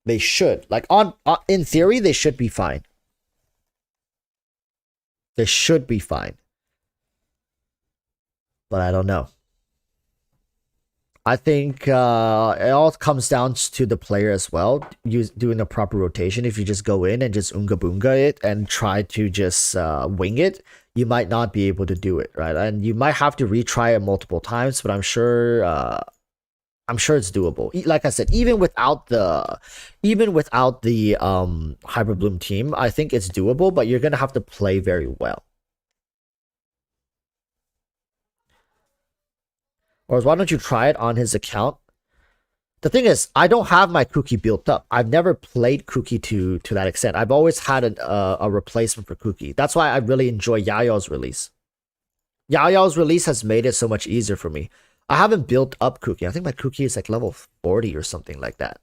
They should. Like on in theory, they should be fine. They should be fine. But I don't know. I think it all comes down to the player as well, doing a proper rotation. If you just go in and just unga boonga it and try to just wing it, you might not be able to do it, right? And you might have to retry it multiple times, but I'm sure it's doable. Like I said, even without the Hyper Bloom team, I think it's doable, but you're gonna have to play very well. Or why don't you try it on his account? The thing is, I don't have my Cookie built up. I've never played Cookie to that extent. I've always had a replacement for Cookie. That's why I really enjoy Yao's release. Yao's release has made it so much easier for me. I haven't built up Cookie. I think my Cookie is like level 40 or something like that.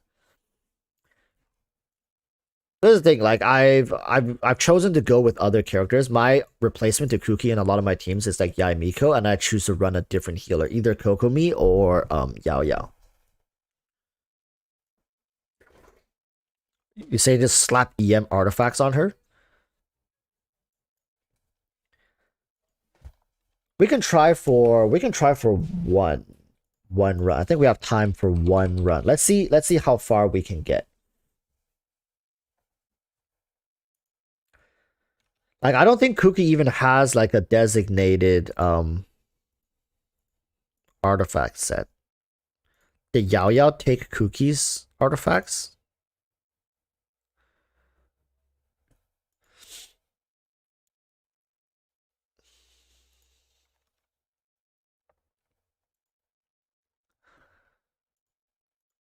This is the thing, like I've chosen to go with other characters. My replacement to Cookie in a lot of my teams is like Yai Miko, and I choose to run a different healer, either Kokomi or Yao Yao. You say just slap EM artifacts on her? We can try for one run. I think we have time for one run. Let's see how far we can get. Like I don't think Cookie even has like a designated artifact set. Did Yao Yao take Cookie's artifacts?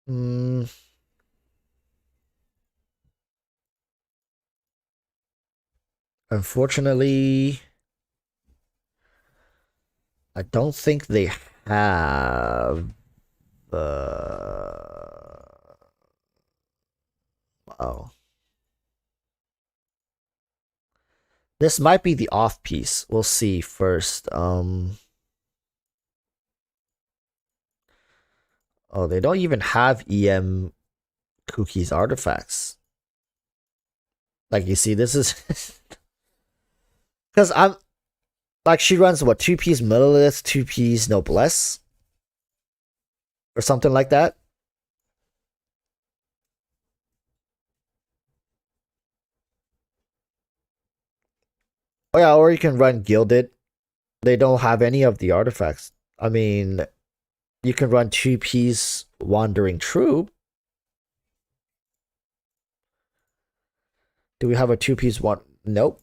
Hmm. Unfortunately, I don't think they have. Oh, this might be the off piece. We'll see first. Oh, they don't even have EM Cookie's artifacts. Like you see, this is because I'm like she runs what 2-piece Millilith, 2-piece Noblesse, or something like that. Oh yeah, or you can run Gilded. They don't have any of the artifacts. I mean, you can run 2-piece Wandering Troop. Do we have a 2-piece one? Nope.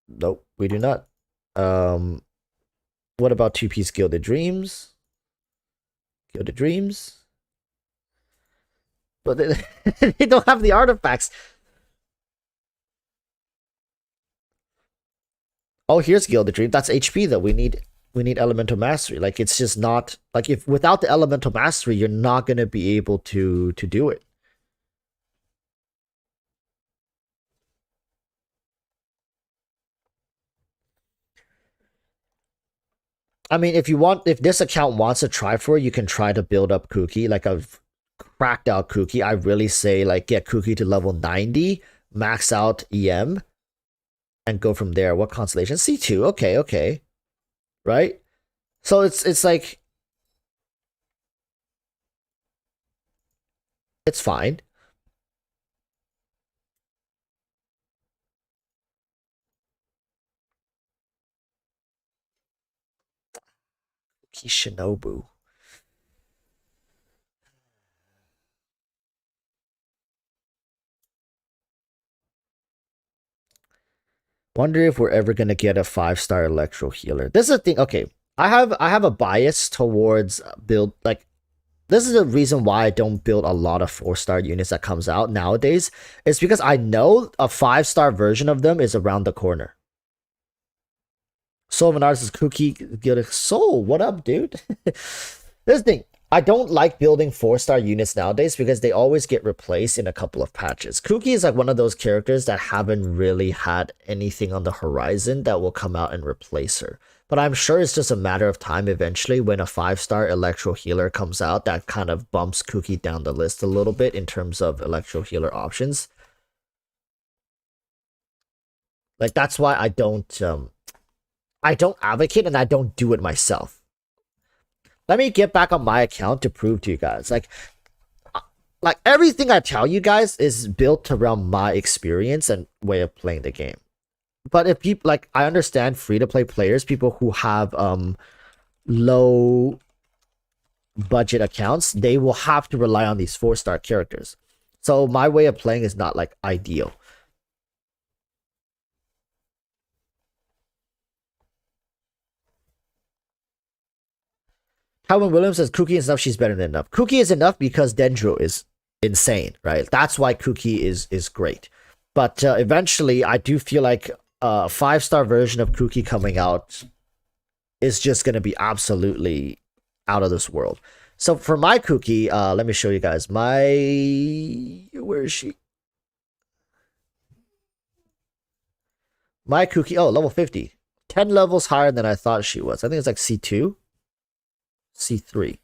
Nope, we do not. Um, what about 2-piece Gilded Dreams? Gilded Dreams? But they don't have the artifacts. Oh, here's Gilded Dream. That's HP though. We need Elemental Mastery. Like it's just not like if without the Elemental Mastery, you're not gonna be able to do it. I mean, if this account wants to try for it, you can try to build up Kuki, like a cracked out Kuki. I really say like get Kuki to level 90, max out EM, and go from there. What constellation? C2. Okay, okay. Right? So it's like it's fine. Shinobu. Wonder if we're ever gonna get a 5-star electro healer. This is the thing. Okay, I have a bias towards build like this is the reason why I don't build a lot of 4-star units that comes out nowadays. It's because I know a 5-star version of them is around the corner. Soul of an Artist is Cookie Gilded Soul. What up, dude? This thing. I don't like building 4-star units nowadays because they always get replaced in a couple of patches. Cookie is like one of those characters that haven't really had anything on the horizon that will come out and replace her. But I'm sure it's just a matter of time eventually when a 5-star Electro Healer comes out that kind of bumps Cookie down the list a little bit in terms of Electro Healer options. Like that's why I don't advocate and I don't do it myself. Let me get back on my account to prove to you guys. Like everything I tell you guys is built around my experience and way of playing the game. But if people like, I understand free-to-play players, people who have low budget accounts, they will have to rely on these 4-star characters. So my way of playing is not like ideal. Calvin Williams says Cookie is enough, she's better than enough. Cookie is enough because Dendro is insane, right? That's why Cookie is great. But eventually, I do feel like a 5-star version of Cookie coming out is just going to be absolutely out of this world. So for my Cookie, let me show you guys. Where is she? My Cookie, oh, level 50. 10 levels higher than I thought she was. I think it's like C2. C3.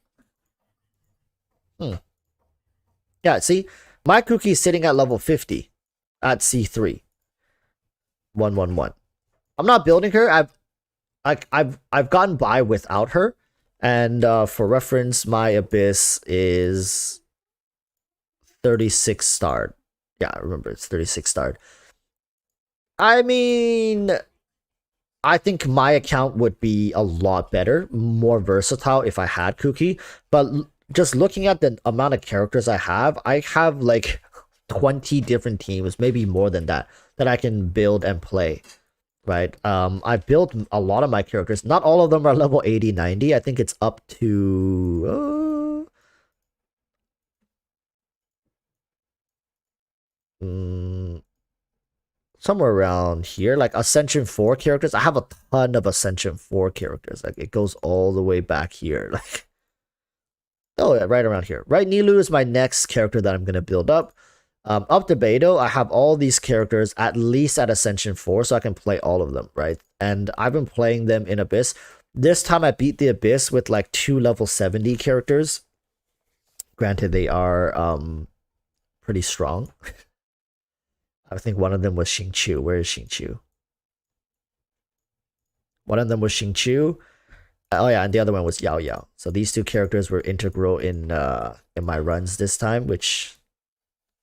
Yeah, see? My Cookie is sitting at level 50 at C3. 111. I'm not building her. I've gotten by without her. And for reference, my Abyss is 36 starred. Yeah, I remember it's 36 starred. I mean, I think my account would be a lot better, more versatile if I had Cookie. But just looking at the amount of characters I have like 20 different teams, maybe more than that I can build and play. Right? I built a lot of my characters. Not all of them are level 80, 90. I think it's up to somewhere around here, like Ascension 4 characters. I have a ton of Ascension 4 characters. Like it goes all the way back here. Like, oh yeah, right around here. Right, Nilu is my next character that I'm gonna build up. Up to Beto, I have all these characters at least at Ascension 4, so I can play all of them, right? And I've been playing them in Abyss. This time I beat the Abyss with like 2 level 70 characters. Granted, they are pretty strong. I think one of them was Xingqiu. Where is Xingqiu? One of them was Xingqiu. Oh yeah, and the other one was Yao Yao. So these 2 characters were integral in my runs this time, which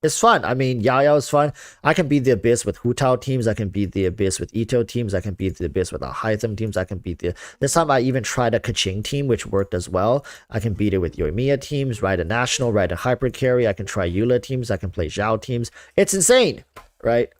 is fun. I mean, Yao Yao is fun. I can beat the Abyss with Hu Tao teams. I can beat the Abyss with Ito teams. I can beat the Abyss with Alhaitham teams. I can beat this time I even tried a Kaching team, which worked as well. I can beat it with Yoimiya teams, ride a National, ride a Hyper Carry. I can try Eula teams. I can play Zhao teams. It's insane, right?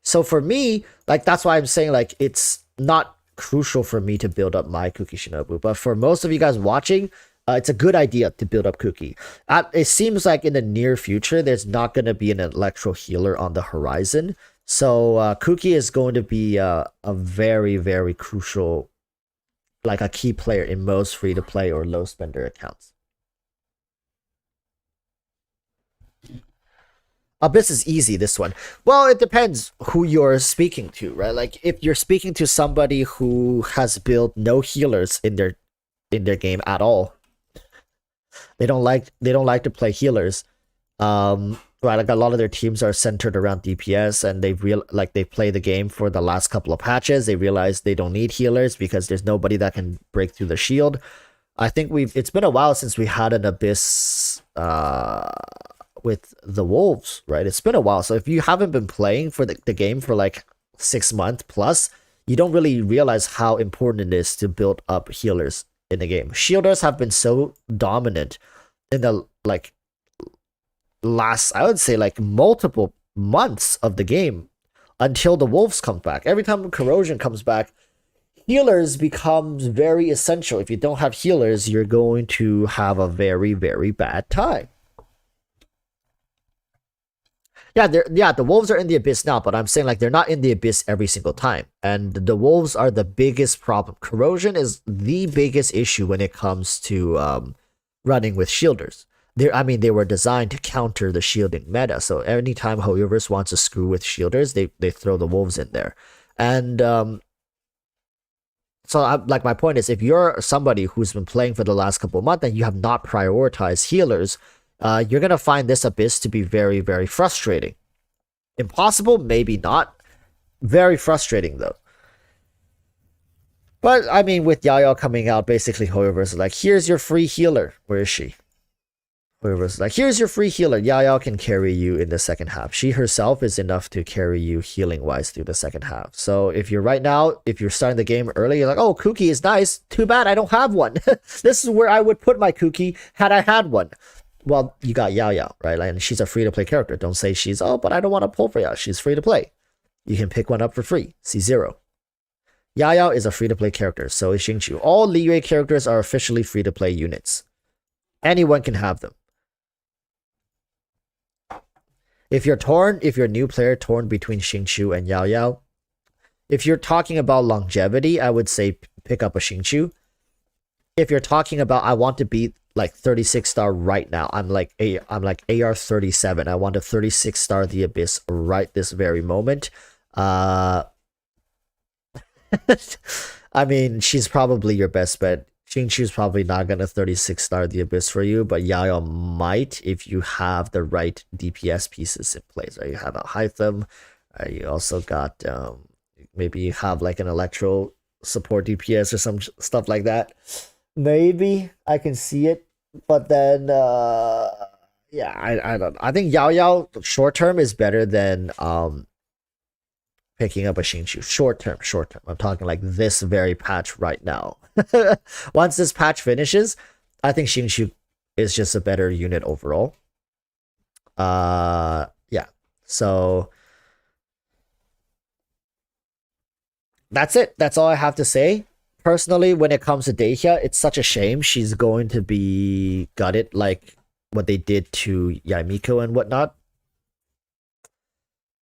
So for me, like that's why I'm saying like it's not crucial for me to build up my Cookie Shinobu. But for most of you guys watching, it's a good idea to build up Cookie. It seems like in the near future, there's not going to be an Electro Healer on the horizon. So Cookie is going to be a very, very crucial, like a key player in most free-to-play or low-spender accounts. Abyss is easy, this one. Well, it depends who you're speaking to, right? Like, if you're speaking to somebody who has built no healers in their in their game at all. They don't like to play healers. Right, like a lot of their teams are centered around DPS, and they play the game for the last couple of patches. They realize they don't need healers because there's nobody that can break through the shield. I think it's been a while since we had an Abyss with the Wolves, right? It's been a while. So if you haven't been playing for the game for like 6 months plus, you don't really realize how important it is to build up healers in the game. Shielders have been so dominant in the last, I would say, like multiple months of the game until the Wolves come back. Every time Corrosion comes back, healers becomes very essential. If you don't have healers, you're going to have a very, very bad time. Yeah, the Wolves are in the Abyss now, but I'm saying like they're not in the Abyss every single time. And the Wolves are the biggest problem. Corrosion is the biggest issue when it comes to running with shielders. They were designed to counter the shielding meta. So anytime HoYoverse wants to screw with shielders, they throw the Wolves in there. And my point is, if you're somebody who's been playing for the last couple of months and you have not prioritized healers, you're going to find this Abyss to be very, very frustrating. Impossible? Maybe not. Very frustrating, though. But, I mean, with Yao coming out, basically, HoYoverse is like, here's your free healer. Where is she? HoYoverse is like, here's your free healer. Yao can carry you in the second half. She herself is enough to carry you healing-wise through the second half. So, if you're starting the game early, you're like, oh, Kuki is nice. Too bad I don't have one. This is where I would put my Kuki had I had one. Well, you got Yao, right? And she's a free-to-play character. Don't say she's, but I don't want to pull for Yao. She's free-to-play. You can pick one up for free. C0. Yao is a free-to-play character, so is Xingqiu. All Liyue characters are officially free-to-play units. Anyone can have them. If you're a new player torn between Xingqiu and Yao, if you're talking about longevity, I would say pick up a Xingqiu. If you're talking about, I want to be like 36 star right now, I'm like AR 37. I want to 36 star the Abyss right this very moment. I mean, she's probably your best bet. Xingqiu's probably not gonna 36 star the Abyss for you, but Yao might if you have the right DPS pieces in place. Right? You have a Hytham, you also got maybe you have like an Electro support DPS or some stuff like that. Maybe I can see it, but then yeah, I don't know. I think Yao short term is better than picking up a Xingqiu. Short term. I'm talking like this very patch right now. Once this patch finishes, I think Xingqiu is just a better unit overall. Yeah. So that's it. That's all I have to say. Personally, when it comes to Dehya, it's such a shame she's going to be gutted like what they did to Yaimiko and whatnot.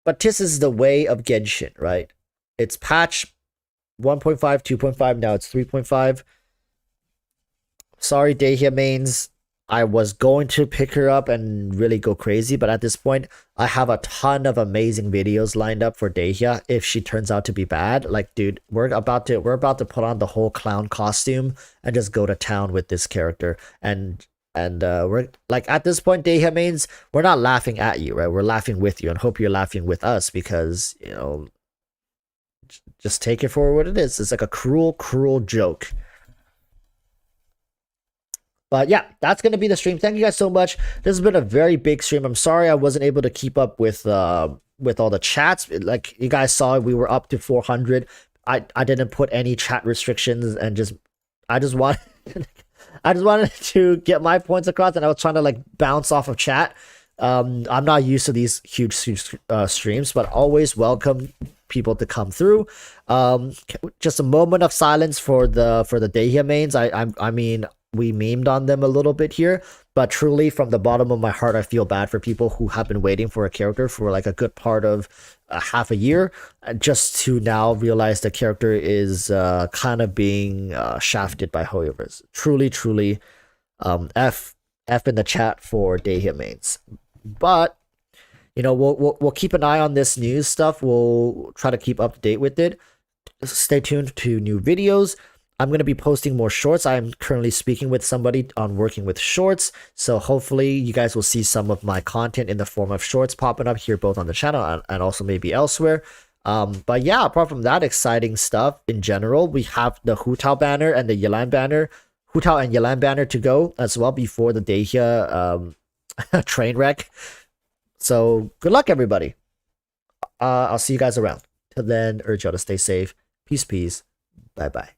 But this is the way of Genshin, right? It's patch 1.5, 2.5, now it's 3.5. Sorry, Dehya mains. I was going to pick her up and really go crazy, but at this point, I have a ton of amazing videos lined up for Dehya if she turns out to be bad. Like, dude, we're about to put on the whole clown costume and just go to town with this character. And we're like, at this point, Dehya mains, we're not laughing at you, right? We're laughing with you and hope you're laughing with us because, you know, just take it for what it is. It's like a cruel joke. But yeah, that's going to be the stream. Thank you guys so much. This has been a very big stream. I'm sorry I wasn't able to keep up with all the chats. Like you guys saw, we were up to 400. I didn't put any chat restrictions and I just wanted to get my points across, and I was trying to like bounce off of chat. I'm not used to these huge streams, but always welcome people to come through. Just a moment of silence for the Dehya mains. I mean, we memed on them a little bit here, but truly from the bottom of my heart, I feel bad for people who have been waiting for a character for like a good part of half a year, just to now realize the character is kind of being shafted by HoYoverse. Truly, F in the chat for Dehya mains. But you know, we'll keep an eye on this news stuff. We'll try to keep up to date with it. Stay tuned to new videos. I'm going to be posting more shorts. I'm currently speaking with somebody on working with shorts. So hopefully you guys will see some of my content in the form of shorts popping up here, both on the channel and also maybe elsewhere. But yeah, apart from that, exciting stuff in general. We have the Hu Tao banner and the Yelan banner, Hu Tao and Yelan banner to go as well before the Dehya train wreck. So good luck, everybody. I'll see you guys around. Till then, urge y'all to stay safe. Peace, peace. Bye bye.